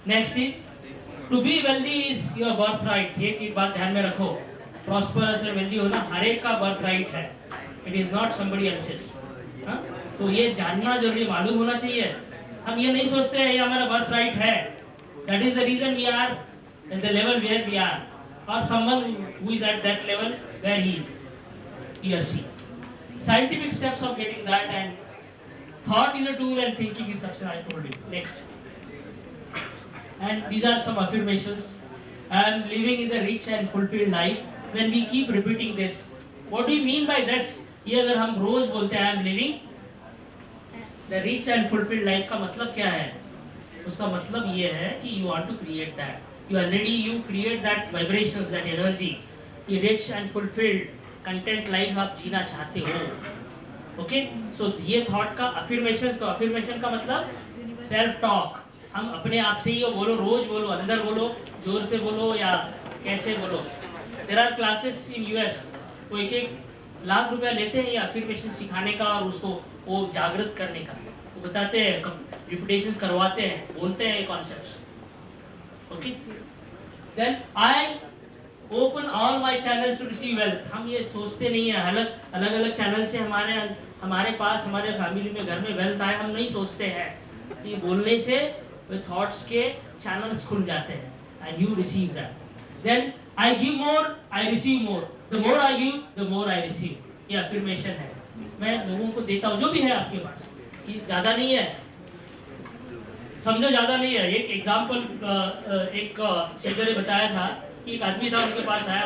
Next is to be wealthy is your birth right. एक बात ध्यान में रखो, प्रॉस्परस और वेल्दी होना हर एक का बर्थ राइट है, it is not somebody else's. तो ये जानना जरूरी, मालूम होना चाहिए। हम ये नहीं सोचते हैं ये हमारा बर्थ राइट है, that is the reason we are at the level where we are, or someone who is at that level where he is, he or she. Scientific steps of getting that, and thought is a tool and thinking is substance. I told you. Next, and these are some affirmations. I am living in the rich and fulfilled life. When we keep repeating this, what do you mean by this? ये अगर हम रोज बोलते हैं I am living the rich and fulfilled life का मतलब क्या है? उसका मतलब ये है कि you want to create that. You create that vibrations, that energy, ये rich and fulfilled content life आप जीना चाहते हो। ओके, सो ये थॉट का affirmations का, affirmation का मतलब सेल्फ टॉक। हम अपने आप से ही वो बोलो, रोज बोलो, अंदर बोलो, जोर से बोलो या कैसे बोलो। There are classes in US, वो एक लाख रुपया लेते हैं ये affirmation सिखाने का और उसको वो जागृत करने का। वो बताते हैं, रिपीटेशंस करवाते हैं, बोलते हैं ये concepts. Okay, then I open all my channels to receive wealth. हम ये सोचते नहीं है अलग अलग चैनल से हमारे पास, हमारे फैमिली में, घर में वेल्थ आए, हम नहीं सोचते हैं। ये बोलने से थॉट्स के चैनल्स खुल जाते हैं, and you receive that. Then I give more, I receive more. The more I give, the more I receive. ये affirmation है। मैं लोगों को देता हूँ जो भी है आपके पास, कि ज़्यादा नहीं है, समझो ज़्यादा नहीं है। एक एग्जाम्पल एक सीधे ने बताया था कि एक आदमी था, उनके पास आया,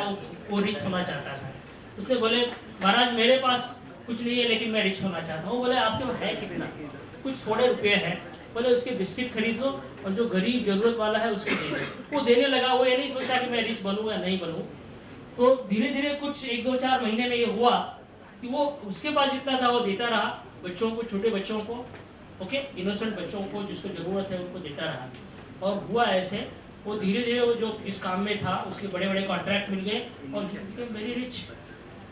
वो रिच होना चाहता था। उसने बोले महाराज मेरे पास कुछ नहीं है लेकिन मैं रिच होना चाहता हूँ। वो बोले आपके पास है कितना? कुछ थोड़े रुपये हैं। बोले उसके बिस्किट खरीद लो और जो गरीब जरूरत वाला है उसको दे दो। वो देने लगा, वो ये नहीं सोचा कि मैं रिच बनूँ या नहीं बनूँ। तो धीरे धीरे कुछ 1-2-4 महीने में ये हुआ कि वो उसके पास जितना था वो देता रहा बच्चों को, छोटे बच्चों को, ओके, इनोसेंट बच्चों को जिसको ज़रूरत है उनको देता रहा। और हुआ ऐसे, वो धीरे धीरे वो जो इस काम में था उसके बड़े बड़े कॉन्ट्रैक्ट मिल गए और बिकेम वेरी रिच।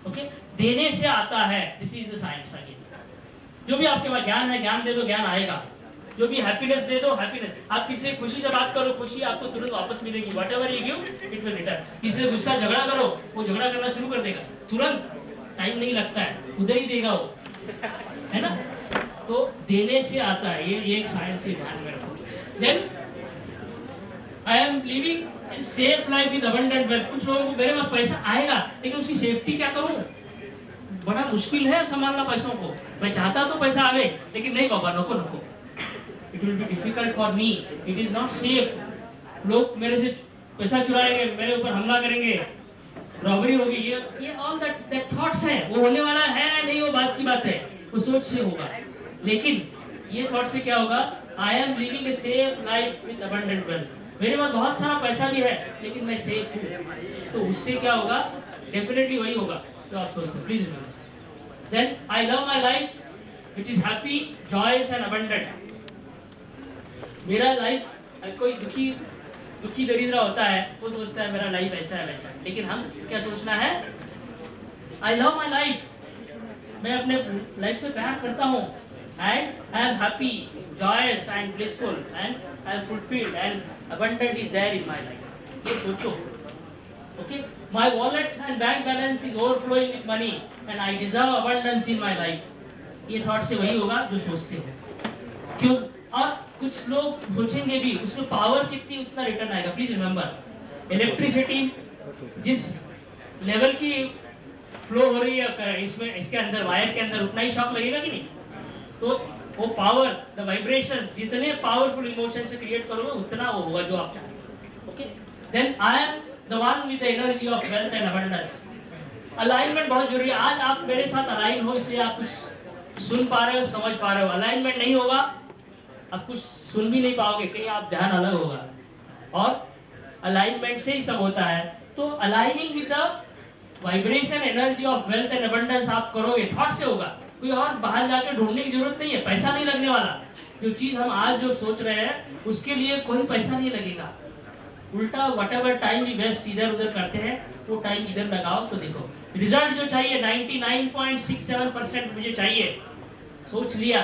ओके, देने से आता है, दिस इज द साइंस। जो भी आपके पास ज्ञान है, ज्ञान दे दो, ज्ञान आएगा। जो भी हैप्पीनेस दे दो, हैप्पीनेस। आप किसी से खुशी से बात करो, खुशी आपको तुरंत वापस मिलेगी। What ever you give it will return. किसी से गुस्सा झगड़ा करो, वो झगड़ा करना शुरू कर देगा तुरंत, टाइम नहीं लगता है, उधर ही देगा वो, है ना। तो देने से आता है, ये एक साइंस से ध्यान में रखो। Then I am living safe life with abundant wealth. कुछ लोगों को मेरे पास पैसा आएगा लेकिन उसकी सेफ्टी क्या करूं? बड़ा मुश्किल है संभालना पैसों को। मैं चाहता तो पैसा आवे लेकिन नहीं बाबा, नको नको, it will be difficult for me, it is not safe. लोग मेरे से पैसा चुराएंगे, मेरे ऊपर हमला करेंगे, रॉबरी होगी। ये ऑल दैट थॉट्स है। वो होने वाला है नहीं, वो बात की बात है, वो सोच से होगा। लेकिन ये थॉट से क्या होगा? आई am living a safe life with abundant wealth. मेरे पास बहुत सारा पैसा भी है लेकिन मैं सेफ हूँ। तो उससे क्या होगा? डेफिनेटली वही होगा जो आप सोचते हैं। Please remember. Then I love my life which is happy, joyous and abundant. मेरा लाइफ, कोई दुखी दरिद्र होता है, वो सोचता है मेरा लाइफ ऐसा है वैसा है, लेकिन हम क्या सोचना है? आई लव माई लाइफ, मैं अपने लाइफ से प्यार करता हूँ, and I am happy, joyous and blissful, and I am fulfilled and abundant is there in my life. ये सोचो, okay? My wallet and bank balance is overflowing with money, and I deserve abundance in my life. ये thought से वही होगा जो सोचते हो। क्यों? और कुछ लोग सोचेंगे भी, उसमें पावर कितनी उतना रिटर्न आएगा। प्लीज रिमेंबर, इलेक्ट्रिसिटी जिस लेवल की फ्लो हो रही है इसमें, इसके अंदर वायर के अंदर, उतना ही शॉक लगेगा कि नहीं? तो वो पावर, द वाइब्रेशंस, जितने पावरफुल इमोशन से क्रिएट करोगे उतना वो होगा जो आप चाहते हो। Okay, then I am the one with the energy of wealth and abundance. Alignment बहुत जरूरी है। आज आप मेरे साथ अलाइन हो इसलिए आप कुछ सुन पा रहे हो, समझ पा रहे हो। अलाइनमेंट नहीं होगा आप कुछ सुन भी नहीं पाओगे, कहीं आप ध्यान अलग होगा। और अलाइनमेंट से ही सब होता है। तो aligning with the vibration energy of wealth and abundance आप करोगे, थॉट से होगा। कोई और बाहर जाके ढूंढने की जरूरत नहीं है, पैसा नहीं लगने वाला। जो चीज हम आज जो सोच रहे हैं उसके लिए कोई पैसा नहीं लगेगा। उल्टा व्हाटएवर टाइम वी वेस्ट इधर उधर करते हैं वो टाइम इधर लगाओ तो देखो रिजल्ट जो चाहिए 99.67% मुझे चाहिए। सोच लिया,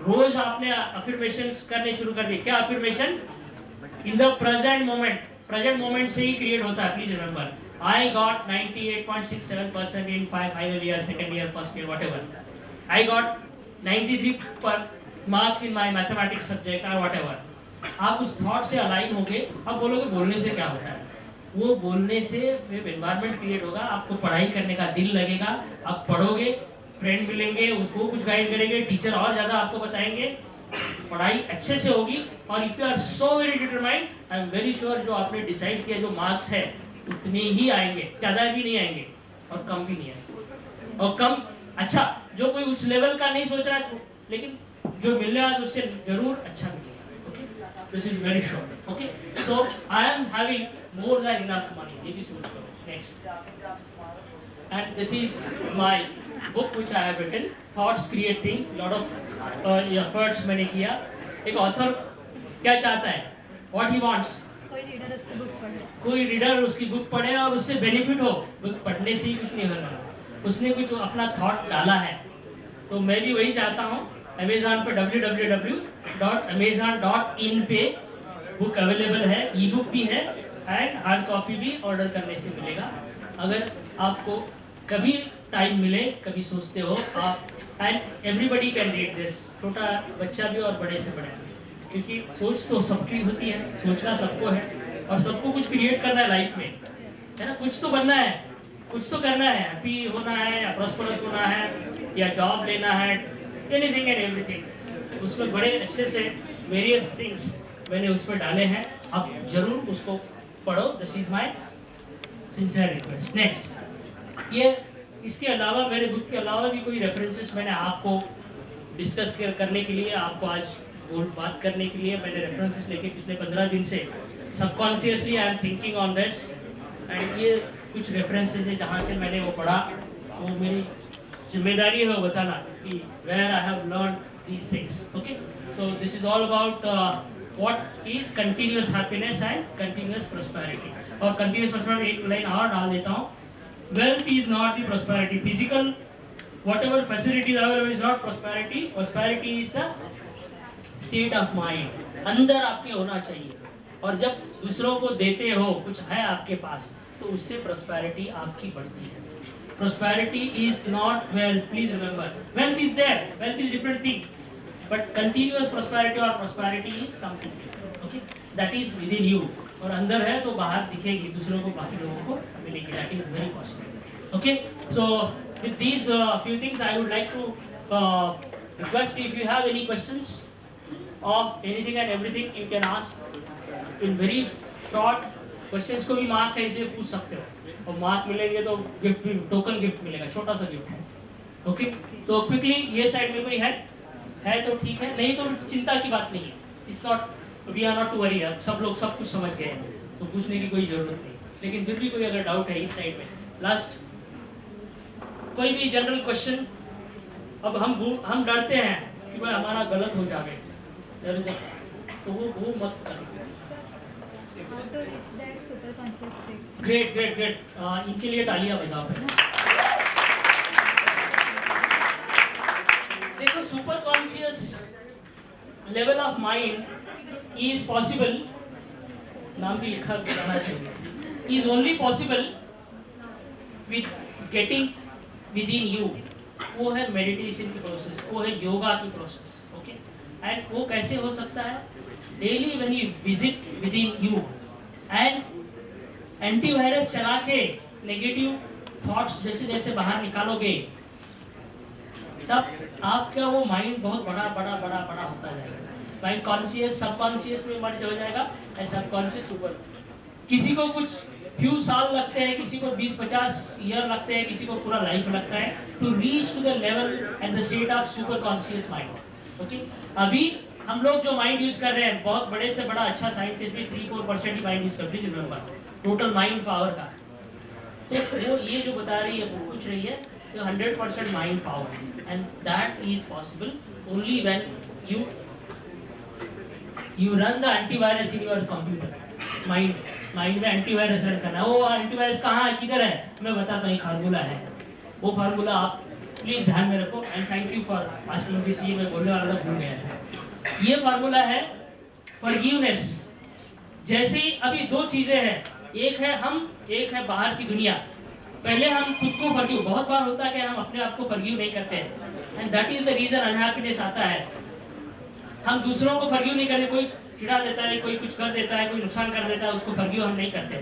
रोज आपने अफर्मेशन करने शुरू कर दिए। क्या affirmation? In the present moment. Present moment से ही क्रिएट होता है। Please remember, I got 98.67% in final year, second year, first year, whatever. I got 93 marks in my mathematics subject or whatever. आप उस थॉट से अलाइन होगे। अब बोलोगे बोलने से क्या होता है? वो बोलने से एनवायरनमेंट क्रिएट होगा, आपको पढ़ाई करने का दिल लगेगा, आप पढ़ोगे, फ्रेंड मिलेंगे, उसको कुछ गाइड करेंगे, टीचर और ज्यादा आपको बताएंगे, पढ़ाई अच्छे से होगी। और if you are so very determined, I am very sure जो आपने डिसाइड किया जो मार्क्स है उतने ही आएंगे, ज्यादा भी नहीं आएंगे और कम भी नहीं आएंगे। और कम अच्छा, जो कोई उस लेवल का नहीं सोच रहा है लेकिन जो मिलने वाला उससे जरूर अच्छा मिलेगा। Okay, this is very sure. Okay, so I am having more than enough money, ये भी सोच करो। Next, and this is my book which I have written, thoughts create thing. Lot of efforts मैंने किया। एक ऑथर क्या चाहता है, व्हाट ही वांट्स, कोई रीडर उसकी बुक पढ़े, कोई रीडर उसकी बुक पढ़े और उससे बेनिफिट हो। बुक पढ़ने से ही कुछ नहीं होना, उसने कुछ अपना थॉट डाला है। तो मैं भी वही चाहता हूँ। अमेज़न पे www.amazon.in पे बुक अवेलेबल है, ई बुक भी है एंड हार्ड कॉपी भी ऑर्डर करने से मिलेगा। अगर आपको कभी टाइम मिले, कभी सोचते हो आप, and everybody can read this, छोटा बच्चा भी और बड़े से बड़े, क्योंकि सोच तो सबकी होती है, सोचना सबको है और सबको कुछ क्रिएट करना है लाइफ में, है ना। कुछ तो बनना है, कुछ तो करना है, हैप्पी होना है या प्रॉस्परस होना है या जॉब लेना है, एनीथिंग एंड एवरीथिंग। उसमें बड़े अच्छे से वेरियस थिंग्स मैंने उसमें डाले हैं, आप जरूर उसको पढ़ो। This is my sincere request. Next, ये इसके अलावा मेरे बुक के अलावा भी कोई रेफरेंसेस मैंने आपको डिस्कस करने के लिए, आपको आज बात करने के लिए मैंने रेफरेंसेस लेके पिछले 15 दिन से subconsciously I am thinking on this, and ये कुछ रेफरेंसेस है जहाँ से मैंने वो पढ़ा। वो मेरी जिम्मेदारी है वो बताना कि where I have learn these things. Okay, so this is all about what is continuous happiness and continuous prosperity. और कंटिन्यूअस प्रॉस्पेरिटी एक लाइन और डाल देता हूँ, wealth is not the prosperity, physical whatever facilities available is not prosperity, prosperity is the state of mind, अंदर आपके होना चाहिए। और जब दूसरों को देते हो, कुछ है आपके पास, तो उससे प्रॉस्पेरिटी आपकी बढ़ती है। Prosperity is not wealth, please remember, wealth is there, wealth is different thing, but continuous prosperity और prosperity is something different. Okay, that is within you, और अंदर है तो बाहर दिखेगी, दूसरों को, बाकी लोगों को मिलेगी। That is very possible. Okay, so with these few things I would like to request if you have any questions of anything and everything you can ask in very short questions। को भी mark है इसलिए पूछ सकते हो, और mark मिलेंगे तो गिफ्ट भी, टोकन गिफ्ट मिलेगा, छोटा सा गिफ्ट है। ओके, तो क्विकली ये साइड में कोई है तो ठीक है, नहीं तो चिंता की बात नहीं है। It's not, we are not to worry, अब सब लोग सब कुछ समझ गए हैं तो पूछने की कोई जरूरत नहीं। लेकिन फिर भी कोई अगर डाउट है इस साइड में, लास्ट कोई भी जनरल क्वेश्चन। अब हम डरते हैं कि भाई हमारा गलत हो जाए, तो वो मत करो। How to reach that super conscious state? Great great great, इनके लिए तालियां बजाओ। देखो, super conscious level of mind is possible, नाम भी लिखा बताना चाहिए, is only possible with getting with in you. वो है मेडिटेशन की प्रोसेस, वो है योगा की प्रोसेस। ओके, एंड वो कैसे हो सकता है? Daily when you visit with in you and antivirus चला के नेगेटिव थॉट्स जैसे जैसे बाहर निकालोगे, तब आपका वो माइंड बहुत बड़ा बड़ा बड़ा बड़ा होता जाएगा। माइंड कॉन्शियस सबकॉन्शियस में मर्ज हो जाएगा, एंड सबकॉन्शियस सुपर किसी को कुछ फ्यू साल लगते हैं, किसी को 20-50 ईयर लगते हैं, किसी को पूरा लाइफ लगता है to reach to the level and the state of super conscious mind. Okay, अभी हम लोग जो माइंड यूज कर रहे हैं, बहुत बड़े से बड़ा अच्छा साइंटिस्ट भी 3-4% ही माइंड यूज करते हैं टोटल माइंड पावर का। तो वो ये जो बता रही है, वो पूछ रही है 100% mind power, and that is possible only when you run the antivirus in your computer. Mind में एंटीवायरस रन करना है। वो एंटीवायरस कहाँ है, किधर है, मैं बताता हूँ। एक फार्मूला है, वो फार्मूला आप प्लीज ध्यान में रखो। And thank you for asking this. ये मैं बोलने वाला था, भूल गया था। ये फार्मूला है फॉरगिवनेस। जैसे ही अभी दो चीजें हैं, एक है हम, एक है बाहर की दुनिया। पहले हम खुद को फॉरगिव, बहुत बार होता है कि हम अपने आप को फॉरगिव नहीं करते हैं, and that is the reason unhappiness आता है। हम दूसरों को फॉरगिव नहीं करते, कोई चिढ़ा देता है, कोई कुछ कर देता है, कोई नुकसान कर देता है, उसको फॉरगिव हम नहीं करते।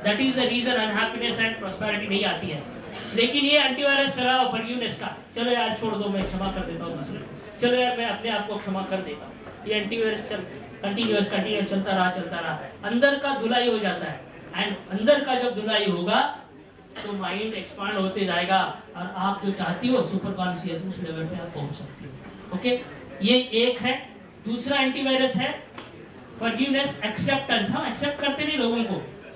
That is the reason unhappiness and prosperity नहीं आती है। लेकिन ये एंटीवायरस चलाओ फॉरगिवनेस का, चलो यार छोड़ दो, मैं क्षमा कर देता हूँ दूसरे को, चलो यार मैं अपने आप को क्षमा कर देता हूँ। ये एंटीवायरस कंटिन्यूअस चलता रहा, अंदर का धुलाई हो जाता है। एंड अंदर का जब धुलाई होगा तो माइंड एक्सपांड होते जाएगा, और आप जो चाहती हो सुपर कॉन्शियस, उस लेवल पे आप पहुंच सकती हो। ओके, ये एक है। दूसरा एंटीवायरस है फॉरगिवनेस, एक्सेप्टेंस। हम एक्सेप्ट करते नहीं लोगों को,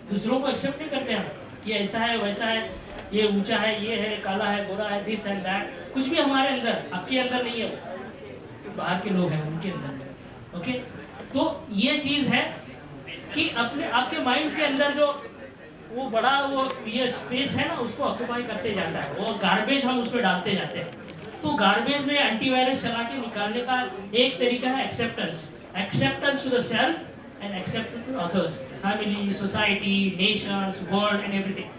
दूसरों को एक्सेप्ट नहीं करते हम। ये ऐसा है, वैसा है, ये ऊंचा है, ये है, काला है, गोरा है, दिस एंड दैट, कुछ भी हमारे अंदर, आपके अंदर नहीं है, वो बाहर के लोग हैं उनके अंदर है। ओके, तो ये चीज है कि अपने आपके माइंड के अंदर जो वो बड़ा वो ये स्पेस है ना, उसको ऑक्यूपाई करते जाता है। वो गार्बेज हम उसमें डालते जाते हैं। तो गार्बेज में एंटीवायरस चला के निकालने का एक तरीका है acceptance to the self and acceptance to others, family, society, nations, world and everything,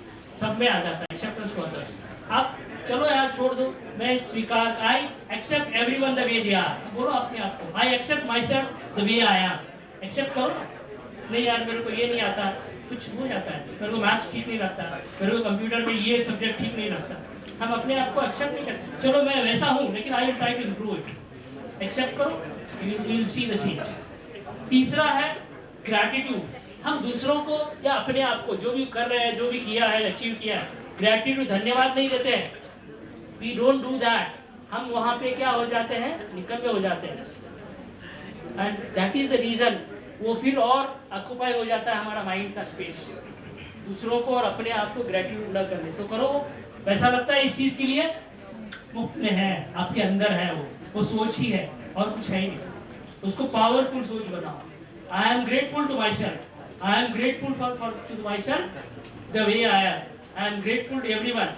सब में आ जाता है एक्सेप्टेंस टू अदर्स। आप चलो यार छोड़ दो, मैं स्वीकार, I accept everyone the way they are. बोलो अपने आप को, I accept myself the way I am. Accept करो ना। नहीं यार मेरे को ये नहीं आता, कुछ हो जाता है, मेरे को मैथ्स ठीक नहीं लगता, मेरे को कंप्यूटर में ये सब्जेक्ट ठीक नहीं लगता, हम अपने आप को एक्सेप्ट नहीं करते। चलो मैं वैसा हूँ, लेकिन I will try to improve it. Accept करो, you will see the change. तीसरा है ग्रैटिट्यूड। हम दूसरों को या अपने आप को जो भी कर रहे हैं, जो भी किया है, अचीव किया है, ग्रैटिट्यूड, धन्यवाद नहीं देते हैं। We don't do that. हम वहाँ पे क्या हो जाते हैं, निकम्मे हो जाते हैं, and that is the reason. वो फिर और ऑक्यूपाई हो जाता है हमारा माइंड का स्पेस, दूसरों को और अपने आप को ग्रैटिट्यूड न करने से। करो, वैसा लगता है इस चीज के लिए मुफ्त में है, आपके अंदर है, वो सोच ही है और कुछ है ही नहीं। उसको पावरफुल सोच बनाओ। I am grateful to myself, I am grateful to myself the way I am, I am grateful to everyone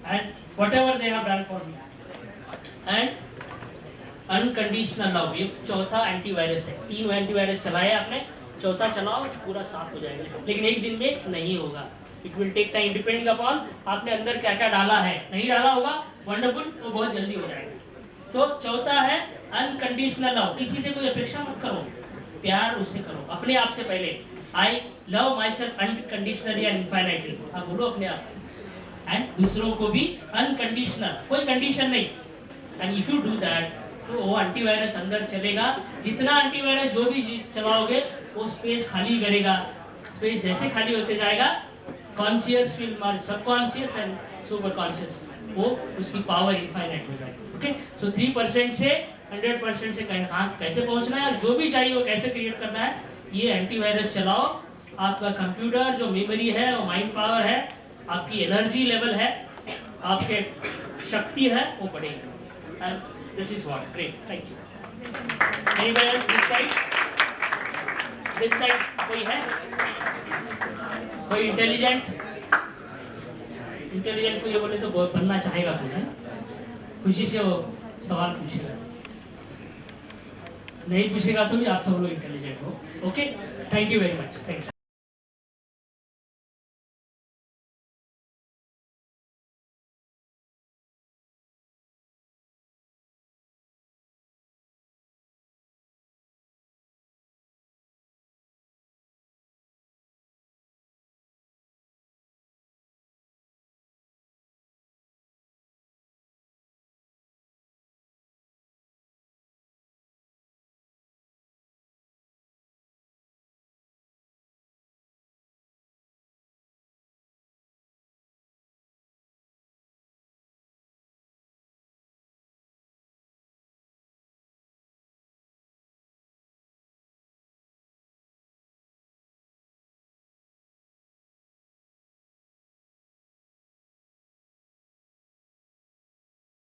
and whatever they have done for me. And unconditional love, ये चौथा antivirus है। 3 antivirus चलाया आपने, चौथा चलाओ, पूरा साफ हो जाएगा, लेकिन एक दिन में नहीं होगा। It will take time, depending upon आपने अंदर क्या क्या डाला है। नहीं डाला होगा, वंडरफुल, वो बहुत जल्दी हो जाएगा। तो चौथा है अनकंडीशनल लव। किसी से कोई अपेक्षा मत करो, प्यार उससे करो अपने आप से पहले। आई love my self unconditionally and infinitely, आप बोलो अपने आप को। एंड दूसरों को भी अनकंडीशनल, कोई कंडीशन नहीं। And if you do that, तो वो एंटीवायरस अंदर चलेगा। जितना एंटीवायरस जो भी चलाओगे, वो स्पेस खाली करेगा। स्पेस जैसे खाली होते जाएगा, conscious will merge subconscious and super conscious, वो उसकी पावर इनफाइनाइट हो जाएगी। ओके, सो 3% से 100% से कहाँ कैसे पहुंचना है, और जो भी चाहिए वो कैसे क्रिएट करना है, ये एंटीवायरस चलाओ। आपका कंप्यूटर जो मेमोरी है, वो माइंड पावर है, आपकी एनर्जी लेवल है, आपके शक्ति है, वो बढ़ेगी। And this is what, great, thank you. Anybody else this side? This side कोई है? कोई इंटेलिजेंट को ये बोले तो बनना चाहेगा कोई, है? खुशी से वो सवाल पूछेगा, नहीं पूछेगा तो भी आप सब लोग इंटेलिजेंट हो। Okay, thank you very much, thank you.